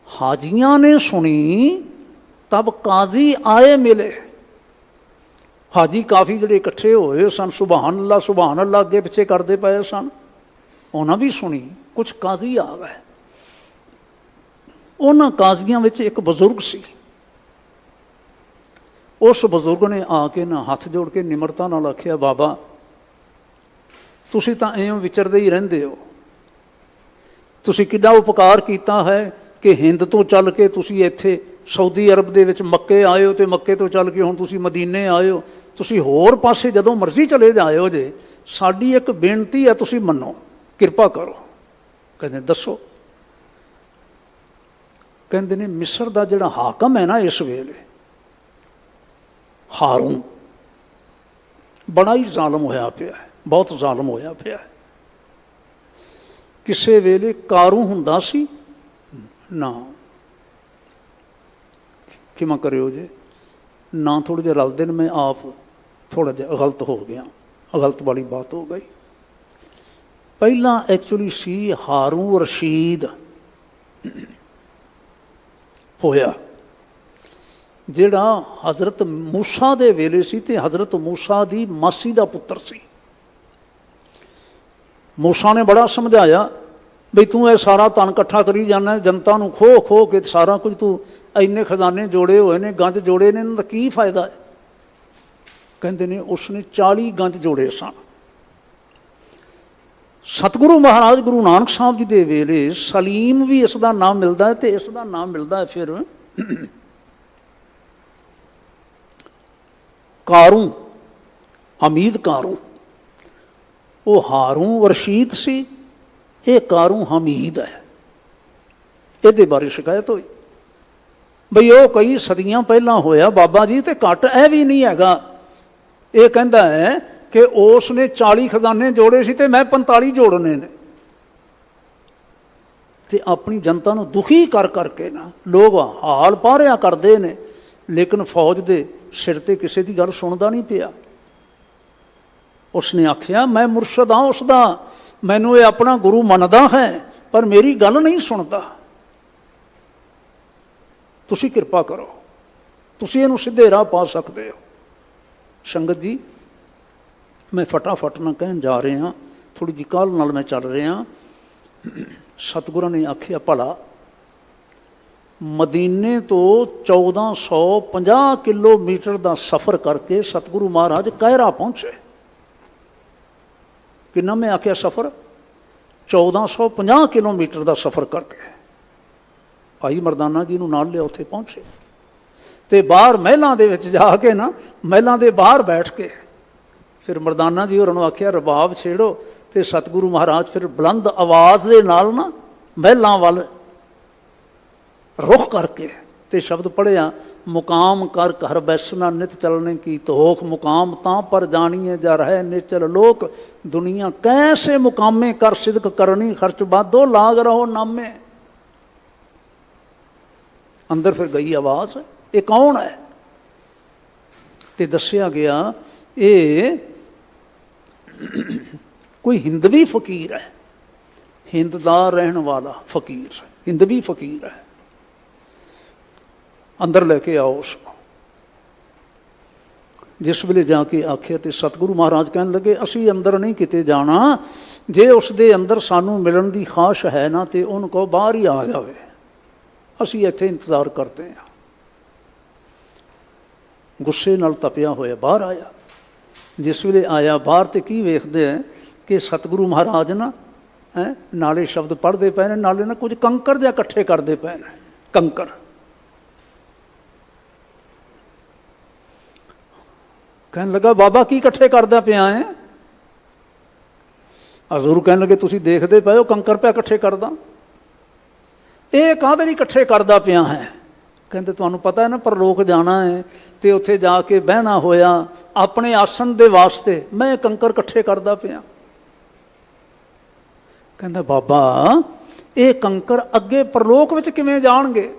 ਹਾਜੀਆਂ ਨੇ ਸੁਣੀ ਤਬ ਕਾਜ਼ੀ ਆਏ ਮਿਲੇ। ਹਾਜੀ ਕਾਫੀ ਜਿਹੜੇ ਇਕੱਠੇ ਹੋਏ ਸਨ, ਸੁਭਾਨ ਅੱਲਾ ਅੱਗੇ ਪਿੱਛੇ ਕਰਦੇ ਪਏ ਸਨ, ਉਹਨਾਂ ਵੀ ਸੁਣੀ। ਕੁਛ ਕਾਜ਼ੀ ਆ ਗਏ। ਉਹਨਾਂ ਕਾਜ਼ੀਆਂ ਵਿੱਚ ਇੱਕ ਬਜ਼ੁਰਗ ਸੀ। ਉਸ ਬਜ਼ੁਰਗ ਨੇ ਆ ਕੇ ਨਾ ਹੱਥ ਜੋੜ ਕੇ ਨਿਮਰਤਾ ਨਾਲ ਆਖਿਆ, ਬਾਬਾ ਤੁਸੀਂ ਤਾਂ ਇਉਂ ਵਿਚਰਦੇ ਹੀ ਰਹਿੰਦੇ ਹੋ, ਤੁਸੀਂ ਕਿੱਡਾ ਉਪਕਾਰ ਕੀਤਾ ਹੈ ਕਿ ਹਿੰਦ ਤੋਂ ਚੱਲ ਕੇ ਤੁਸੀਂ ਇੱਥੇ ਸਾਊਦੀ ਅਰਬ ਦੇ ਵਿੱਚ ਮੱਕੇ ਆਏ ਹੋ, ਤੇ ਮੱਕੇ ਤੋਂ ਚੱਲ ਕੇ ਹੁਣ ਤੁਸੀਂ ਮਦੀਨੇ ਆਏ ਹੋ। ਤੁਸੀਂ ਹੋਰ ਪਾਸੇ ਜਦੋਂ ਮਰਜ਼ੀ ਚਲੇ ਜਾਇਓ ਜੇ, ਸਾਡੀ ਇੱਕ ਬੇਨਤੀ ਹੈ, ਤੁਸੀਂ ਮੰਨੋ, ਕਿਰਪਾ ਕਰੋ। ਕਹਿੰਦੇ ਦੱਸੋ। ਕਹਿੰਦੇ ਨੇ ਮਿਸਰ ਦਾ ਜਿਹੜਾ ਹਾਕਮ ਹੈ ਨਾ ਇਸ ਵੇਲੇ, ਹਾਰੂਨ, ਬੜਾ ਹੀ ਜ਼ਾਲਮ ਹੋਇਆ ਪਿਆ ਹੈ, ਬਹੁਤ ਜ਼ਾਲਮ ਹੋਇਆ ਪਿਆ ਹੈ। ਕਿਸੇ ਵੇਲੇ ਕਾਰੂ ਹੁੰਦਾ ਸੀ ਨਾ, ਖਿਮਾ ਕਰਿਓ ਜੇ ਨਾ ਥੋੜ੍ਹੇ ਜਿਹੇ ਰਲਦੇ ਨੇ, ਮੈਂ ਆਪ ਥੋੜ੍ਹਾ ਜਿਹਾ ਗਲਤ ਹੋ ਗਿਆ, ਗਲਤ ਵਾਲੀ ਬਾਤ ਹੋ ਗਈ। ਪਹਿਲਾਂ ਐਕਚੁਅਲੀ ਸੀ ਹਾਰੂਨ ਰਸ਼ੀਦ ਹੋਇਆ, ਜਿਹੜਾ ਹਜ਼ਰਤ ਮੂਸਾ ਦੇ ਵੇਲੇ ਸੀ, ਤੇ ਹਜ਼ਰਤ ਮੂਸਾ ਦੀ ਮਾਸੀ ਦਾ ਪੁੱਤਰ ਸੀ। ਮੂਸਾ ਨੇ ਬੜਾ ਸਮਝਾਇਆ, ਬਈ ਤੂੰ ਇਹ ਸਾਰਾ ਧਨ ਇਕੱਠਾ ਕਰੀ ਜਾਂਦਾ, ਜਨਤਾ ਨੂੰ ਖੋ ਖੋ ਕੇ ਸਾਰਾ ਕੁਝ ਤੂੰ ਇੰਨੇ ਖਜ਼ਾਨੇ ਜੋੜੇ ਹੋਏ ਨੇ, ਗੰਜ ਜੋੜੇ ਨੇ, ਇਹਨਾਂ ਦਾ ਕੀ ਫਾਇਦਾ ਹੈ? ਕਹਿੰਦੇ ਨੇ ਉਸਨੇ 40 ਗੰਜ ਜੋੜੇ ਸਨ। ਸਤਿਗੁਰੂ ਮਹਾਰਾਜ ਗੁਰੂ ਨਾਨਕ ਸਾਹਿਬ ਜੀ ਦੇ ਵੇਲੇ ਸਲੀਮ ਵੀ ਇਸ ਦਾ ਨਾਮ ਮਿਲਦਾ ਹੈ, ਅਤੇ ਇਸ ਦਾ ਨਾਮ ਮਿਲਦਾ ਹੈ ਫਿਰ ਕਾਰੂ, ਹਮੀਦ ਕਾਰੂ। ਉਹ ਹਾਰੂ ਰਸ਼ੀਦ ਸੀ, ਇਹ ਕਾਰੂ ਹਮੀਦ ਹੈ। ਇਹਦੇ ਬਾਰੇ ਸ਼ਿਕਾਇਤ ਹੋਈ ਬਈ ਉਹ ਕਈ ਸਦੀਆਂ ਪਹਿਲਾਂ ਹੋਇਆ ਬਾਬਾ ਜੀ, ਤੇ ਘੱਟ ਇਹ ਵੀ ਨਹੀਂ ਹੈਗਾ। ਇਹ ਕਹਿੰਦਾ ਹੈ ਕਿ ਉਸ ਨੇ 40 ਖਜ਼ਾਨੇ ਜੋੜੇ ਸੀ ਤੇ ਮੈਂ 45 ਜੋੜਨੇ ਨੇ। ਤੇ ਆਪਣੀ ਜਨਤਾ ਨੂੰ ਦੁਖੀ ਕਰ ਕਰਕੇ ਨਾ ਲੋਕ ਹਾਲ ਪਾਰਿਆ ਕਰਦੇ ਨੇ, ਲੇਕਿਨ ਫੌਜ ਦੇ ਸਿਰ ਤੇ ਕਿਸੇ ਦੀ ਗੱਲ ਸੁਣਦਾ ਨਹੀਂ ਪਿਆ। ਉਸਨੇ ਆਖਿਆ ਮੈਂ ਮੁਰਸ਼ਦ ਹਾਂ ਉਸਦਾ, ਮੈਨੂੰ ਇਹ ਆਪਣਾ ਗੁਰੂ ਮੰਨਦਾ ਹੈ, ਪਰ ਮੇਰੀ ਗੱਲ ਨਹੀਂ ਸੁਣਦਾ। ਤੁਸੀਂ ਕਿਰਪਾ ਕਰੋ, ਤੁਸੀਂ ਇਹਨੂੰ ਸਿੱਧੇ ਰਾਹ ਪਾ ਸਕਦੇ ਹੋ। ਸੰਗਤ ਜੀ, ਮੈਂ ਫਟਾਫਟ ਨਾ ਕਹਿਣ ਜਾ ਰਿਹਾ, ਥੋੜ੍ਹੀ ਜਿਹੀ ਕਾਹਲ ਨਾਲ ਮੈਂ ਚੱਲ ਰਿਹਾ। ਸਤਿਗੁਰਾਂ ਨੇ ਆਖਿਆ ਭਲਾ ਮਦੀਨੇ ਤੋਂ 1450 ਕਿਲੋਮੀਟਰ ਦਾ ਸਫ਼ਰ ਕਰਕੇ ਸਤਿਗੁਰੂ ਮਹਾਰਾਜ ਕਾਇਰਾ ਪਹੁੰਚੇ। ਕਿੰਨਾ ਮੈਂ ਆਖਿਆ ਸਫ਼ਰ? 1450 ਕਿਲੋਮੀਟਰ ਦਾ ਸਫ਼ਰ ਕਰਕੇ ਭਾਈ ਮਰਦਾਨਾ ਜੀ ਨੂੰ ਨਾਲ ਲਿਆ, ਉੱਥੇ ਪਹੁੰਚੇ ਅਤੇ ਬਾਹਰ ਮਹਿਲਾਂ ਦੇ ਵਿੱਚ ਜਾ ਕੇ ਨਾ, ਮਹਿਲਾਂ ਦੇ ਬਾਹਰ ਬੈਠ ਕੇ ਫਿਰ ਮਰਦਾਨਾ ਜੀ ਹੋਰਾਂ ਨੂੰ ਆਖਿਆ ਰਬਾਬ ਛੇੜੋ। ਅਤੇ ਸਤਿਗੁਰੂ ਮਹਾਰਾਜ ਫਿਰ ਬੁਲੰਦ ਆਵਾਜ਼ ਦੇ ਨਾਲ ਨਾ ਮਹਿਲਾਂ ਵੱਲ ਰੁਖ ਕਰਕੇ ਤੇ ਸ਼ਬਦ ਪੜ੍ਹਿਆ, ਮੁਕਾਮ ਕਰ ਘਰ ਬੈਸਣਾ ਨਿਤ ਚਲਣੇ ਕੀ ਧੋਖ, ਮੁਕਾਮ ਤਾਂ ਪਰ ਜਾਣੀਏ ਜਾ ਰਹੇ ਨਿਚਲ ਲੋਕ, ਦੁਨੀਆ ਕੈਸੇ ਮੁਕਾਮੇ ਕਰ ਸਿਦਕ ਕਰਨੀ, ਖਰਚ ਬਾਧੋ ਲਾਗ ਰਹੋ ਨਾਮੇ। ਅੰਦਰ ਫਿਰ ਗਈ ਆਵਾਜ਼, ਇਹ ਕੌਣ ਹੈ? ਤੇ ਦੱਸਿਆ ਗਿਆ ਇਹ ਕੋਈ ਹਿੰਦਵੀ ਫਕੀਰ ਹੈ, ਹਿੰਦ ਦਾ ਰਹਿਣ ਵਾਲਾ ਫਕੀਰ, ਹਿੰਦਵੀ ਫਕੀਰ ਹੈ। ਅੰਦਰ ਲੈ ਕੇ ਆਓ ਉਸ ਨੂੰ। ਜਿਸ ਵੇਲੇ ਜਾ ਕੇ ਆਖਿਆ ਤੇ ਸਤਿਗੁਰੂ ਮਹਾਰਾਜ ਕਹਿਣ ਲੱਗੇ ਅਸੀਂ ਅੰਦਰ ਨਹੀਂ ਕਿਤੇ ਜਾਣਾ, ਜੇ ਉਸ ਦੇ ਅੰਦਰ ਸਾਨੂੰ ਮਿਲਣ ਦੀ ਖਾਸ਼ ਹੈ ਨਾ ਤੇ ਉਹਨੂੰ ਕਹੋ ਬਾਹਰ ਹੀ ਆ ਜਾਵੇ, ਅਸੀਂ ਇੱਥੇ ਇੰਤਜ਼ਾਰ ਕਰਦੇ ਹਾਂ। ਗੁੱਸੇ ਨਾਲ ਤਪਿਆ ਹੋਇਆ ਬਾਹਰ ਆਇਆ। ਜਿਸ ਵੇਲੇ ਆਇਆ ਬਾਹਰ ਤੇ ਕੀ ਵੇਖਦੇ ਹੈ ਕਿ ਸਤਿਗੁਰੂ ਮਹਾਰਾਜ ਨਾ ਨਾਲੇ ਸ਼ਬਦ ਪੜ੍ਹਦੇ ਪਏ ਨੇ, ਨਾਲੇ ਨਾ ਕੁਝ ਕੰਕਰ ਜਿਹਾ ਇਕੱਠੇ ਕਰਦੇ ਪਏ ਨੇ। ਕੰਕਰ ਕਹਿਣ ਲੱਗਾ ਬਾਬਾ ਕੀ ਇਕੱਠੇ ਕਰਦਾ ਪਿਆ ਹੈ? ਹਜ਼ੂਰ ਕਹਿਣ ਲੱਗੇ ਤੁਸੀਂ ਦੇਖਦੇ ਪਏ ਹੋ ਕੰਕਰ ਪਿਆ ਇਕੱਠੇ ਕਰਦਾ। ਇਹ ਕਾਹਦੇ ਲਈ ਇਕੱਠੇ ਕਰਦਾ ਪਿਆ ਹੈ? ਕਹਿੰਦੇ ਤੁਹਾਨੂੰ ਪਤਾ ਹੈ ਨਾ ਪਰਲੋਕ ਜਾਣਾ ਹੈ ਅਤੇ ਉੱਥੇ ਜਾ ਕੇ ਬਹਿਣਾ ਹੋਇਆ, ਆਪਣੇ ਆਸਣ ਦੇ ਵਾਸਤੇ ਮੈਂ ਕੰਕਰ ਇਕੱਠੇ ਕਰਦਾ ਪਿਆ। ਕਹਿੰਦਾ ਬਾਬਾ ਇਹ ਕੰਕਰ ਅੱਗੇ ਪਰਲੋਕ ਵਿੱਚ ਕਿਵੇਂ ਜਾਣਗੇ?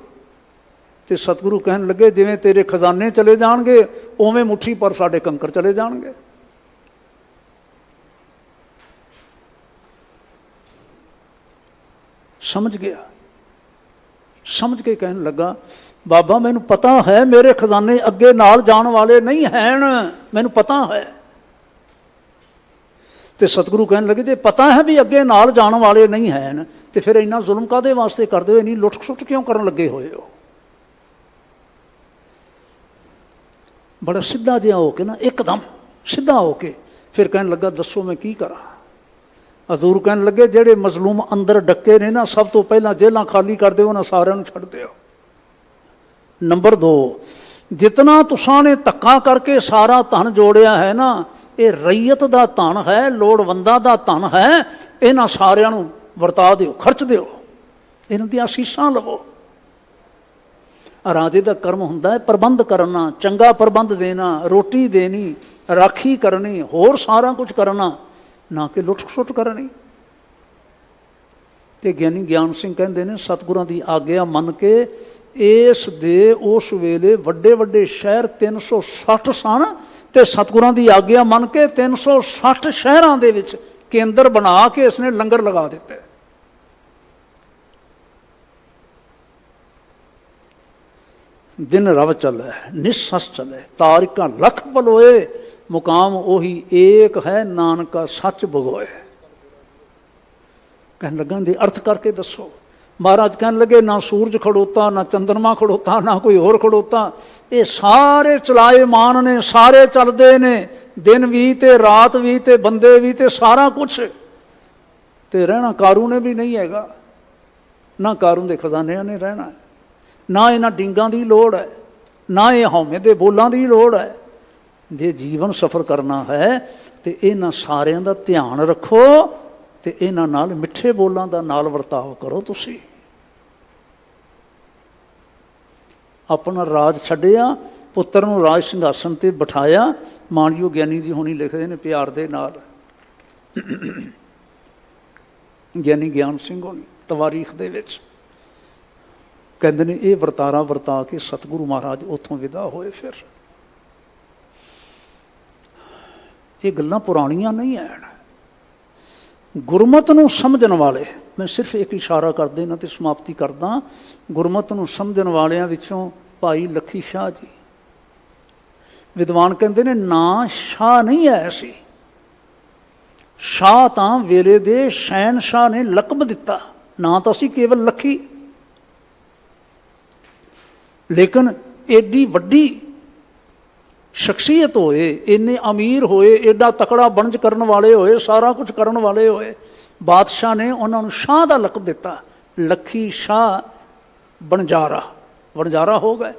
ਤੇ ਸਤਿਗੁਰੂ ਕਹਿਣ ਲੱਗੇ ਜਿਵੇਂ ਤੇਰੇ ਖਜ਼ਾਨੇ ਚਲੇ ਜਾਣਗੇ ਉਵੇਂ ਮੁੱਠੀ ਪਰ ਸਾਡੇ ਕੰਕਰ ਚਲੇ ਜਾਣਗੇ। ਸਮਝ ਗਿਆ। ਸਮਝ ਕੇ ਕਹਿਣ ਲੱਗਾ ਬਾਬਾ ਮੈਨੂੰ ਪਤਾ ਹੈ ਮੇਰੇ ਖਜ਼ਾਨੇ ਅੱਗੇ ਨਾਲ ਜਾਣ ਵਾਲੇ ਨਹੀਂ ਹਨ, ਮੈਨੂੰ ਪਤਾ ਹੈ। ਤੇ ਸਤਿਗੁਰੂ ਕਹਿਣ ਲੱਗੇ ਜੇ ਪਤਾ ਹੈ ਵੀ ਅੱਗੇ ਨਾਲ ਜਾਣ ਵਾਲੇ ਨਹੀਂ ਹਨ ਤੇ ਫਿਰ ਇੰਨਾ ਜ਼ੁਲਮ ਕਾਹਦੇ ਵਾਸਤੇ ਕਰਦੇ ਹੋ, ਇੰਨੀ ਲੁੱਟ ਖਸੁੱਟ ਕਿਉਂ ਕਰਨ ਲੱਗੇ ਹੋਏ ਹੋ? ਬੜਾ ਸਿੱਧਾ ਜਿਹਾ ਹੋ ਕੇ ਨਾ, ਇੱਕਦਮ ਸਿੱਧਾ ਹੋ ਕੇ ਫਿਰ ਕਹਿਣ ਲੱਗਾ ਦੱਸੋ ਮੈਂ ਕੀ ਕਰਾਂ? ਹਜ਼ੂਰ ਕਹਿਣ ਲੱਗੇ ਜਿਹੜੇ ਮਜ਼ਲੂਮ ਅੰਦਰ ਡੱਕੇ ਨੇ ਨਾ, ਸਭ ਤੋਂ ਪਹਿਲਾਂ ਜੇਲ੍ਹਾਂ ਖਾਲੀ ਕਰ ਦਿਓ, ਉਹਨਾਂ ਸਾਰਿਆਂ ਨੂੰ ਛੱਡ ਦਿਓ। ਨੰਬਰ 2, ਜਿਤਨਾ ਤੁਸਾਂ ਨੇ ਧੱਕਾ ਕਰਕੇ ਸਾਰਾ ਧਨ ਜੋੜਿਆ ਹੈ ਨਾ, ਇਹ ਰਈਅਤ ਦਾ ਧਨ ਹੈ, ਲੋੜਵੰਦਾਂ ਦਾ ਧਨ ਹੈ, ਇਹਨਾਂ ਸਾਰਿਆਂ ਨੂੰ ਵਰਤਾ ਦਿਓ, ਖਰਚ ਦਿਓ, ਇਹਨਾਂ ਦੀਆਂ ਅਸੀਸਾਂ ਲਵੋ। ਰਾਜੇ ਦਾ ਕਰਮ ਹੁੰਦਾ ਹੈ ਪ੍ਰਬੰਧ ਕਰਨਾ, ਚੰਗਾ ਪ੍ਰਬੰਧ ਦੇਣਾ, ਰੋਟੀ ਦੇਣੀ, ਰਾਖੀ ਕਰਨੀ, ਹੋਰ ਸਾਰਾ ਕੁਝ ਕਰਨਾ, ਨਾ ਕਿ ਲੁੱਟ ਖਸੁੱਟ ਕਰਨੀ। ਤੇ ਗਿਆਨੀ ਗਿਆਨ ਸਿੰਘ ਕਹਿੰਦੇ ਨੇ ਸਤਿਗੁਰਾਂ ਦੀ ਆਗਿਆ ਮੰਨ ਕੇ ਇਸ ਦੇ ਉਸ ਵੇਲੇ ਵੱਡੇ ਵੱਡੇ ਸ਼ਹਿਰ 360 ਸਨ ਤੇ ਸਤਿਗੁਰਾਂ ਦੀ ਆਗਿਆ ਮੰਨ ਕੇ 360 ਸ਼ਹਿਰਾਂ ਦੇ ਵਿੱਚ ਕੇਂਦਰ ਬਣਾ ਕੇ ਇਸਨੇ ਲੰਗਰ ਲਗਾ ਦਿੱਤੇ। ਦਿਨ ਰਵ ਚੱਲੇ ਨਿਸਸ ਚੱਲੇ, ਤਾਰਿਕਾਂ ਲੱਖ ਬਲੋਏ, ਮੁਕਾਮ ਉਹੀ ਏਕ ਹੈ ਨਾਨਕਾ ਸੱਚ ਬਗੋਏ। कहन लगा दे अर्थ करके दसो। महाराज कहन लगे ना सूरज खड़ोता, ना चंद्रमा खड़ोता, ना कोई होर खड़ोता, ये सारे चलाएमान ने, सारे चलते ने, दिन भी ते रात भी ते बंदे भी ते सारा कुछ। ते रहना कारू ने भी नहीं हैगा, ना कारू के खजानिया ने रहना, ना इन्हां डिंगां दी लोड़ है, ना ये हौमे दे बोलां दी लोड़ है। जे जीवन सफर करना है तो इन्हां सारिਆਂ ਦਾ ध्यान रखो तो इन्हां नाल मिठे बोलां दा नाल वर्ताव करो। तुसी अपना राज छड्डिया, पुत्र नूं राज सिंघासन ते बिठाया। मानयोग ज्ञानी जी हुणी लिखदे ने प्यार दे नाल, ज्ञानी ज्ञान सिंह होनी तवारीख दे विच कहते हैं ये वरतारा वरता के सतगुरु महाराज उत्थों विदा होए। फिर ये गल्लां पुराणियां नहीं हैं। गुरमत नूं समझण वाले, मैं सिर्फ एक इशारा कर देना तो समाप्ति करदा। गुरमत नूं समझण वालियां विचों भाई लखी शाह जी विद्वान कहते हैं ना शाह नहीं है ऐसी, शाह तां वेले दे शहनशाह ने लकब दिता, ना तो असी केवल लखी। लेकिन एडी वड्डी शख्सियत होए, इन्ने अमीर होए, एडा तकड़ा बनज करने वाले होए, सारा कुछ करने वाले होए, बादशाह ने उन्होंने शाह का लकब दिता। लखी शाह बनजारा, बनजारा हो गए।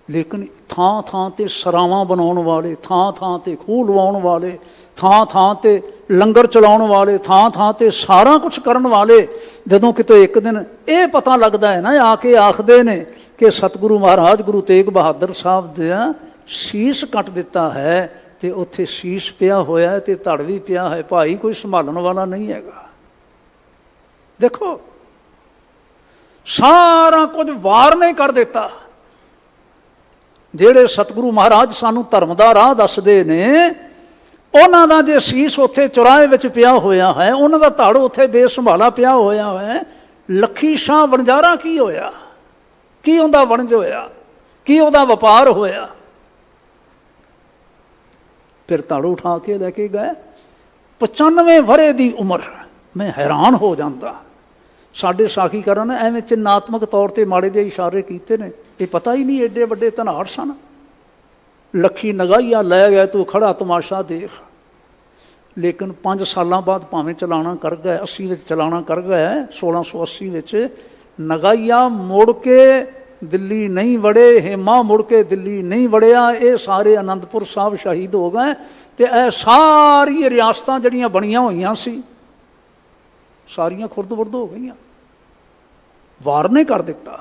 लेकिन थां थां ते सरावां बनाने वाले, थां थां ते खूह लवाने वाले, थां थां ते लंगर चलाने वाले, थां थां ते सारा कुछ करने वाले, जदों किते एक दिन ये पता लगता है ना, आके आखदे ने कि सतगुरु महाराज गुरु तेग बहादुर साहब दा शीश कट दिता है, तो उत्थे शीश पिया होया है, तो धड़ भी पिया है, भाई कोई संभालने वाला नहीं हैगा। देखो सारा कुछ वार ने कर दिता। ਜਿਹੜੇ सतगुरु महाराज सानू धर्म का राह दसदे ने, उन्हां दा जे शीश उत्थे चौराहे विच पिया होया है, उन्हां दा धड़ उत्थे बेसंभाला पिया होया है। लखी शाह बनजारा की होया, की उहदा वणज होया, की उहदा वपार होया। फिर धड़ उठा के लैके गए। 95 वरे दी उम्र, मैं हैरान हो जाता। साडे साखीकारां ने एवें चिन्नात्मक तौर पर माड़े ਜਿਹੇ इशारे किए ने, ये पता ही नहीं एडे वड्डे धनाड़ सन। लखी नगाहिया लै गए, तू खड़ा तमाशा देख। लेकिन 5 सालों बाद भावें चलाना कर गए, 80 में चलाना कर गए, 1680 में नगाहिया मुड़ के दिल्ली नहीं वड़े, हेमा मुड़ के दिल्ली नहीं वड़िया। ये सारे आनंदपुर साहब शहीद हो गए, तो यह सारी रियासतां जड़ियां बनियां होईयां सी सारियां खुरद-बुरद हो गई, वार ने कर दिता।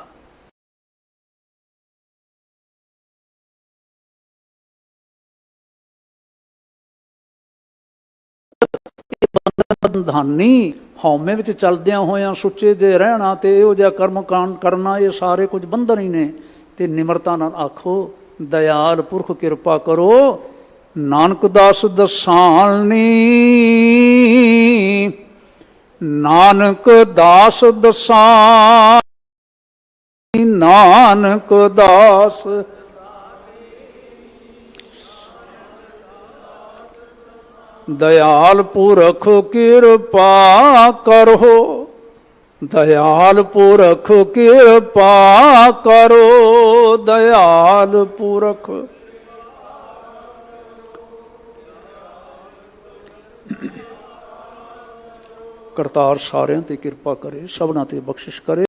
बंधानी हौमे विच चलदियां होयां सुच्चे जे रहना ते इहो जिहा कर्म कांड करना, ये सारे कुछ बंधन ही ने। ते निमरता नाल आखो दयाल पुरख किरपा करो, नानक दास दसानी, नानक दास दसानी, नानक दास दयाल पुरख किरपा करो, दयाल पुरख किरपा करो, दयाल पुरख। करतार सारिਆਂ ते किरपा करे, सबना ते बख्शिश करे।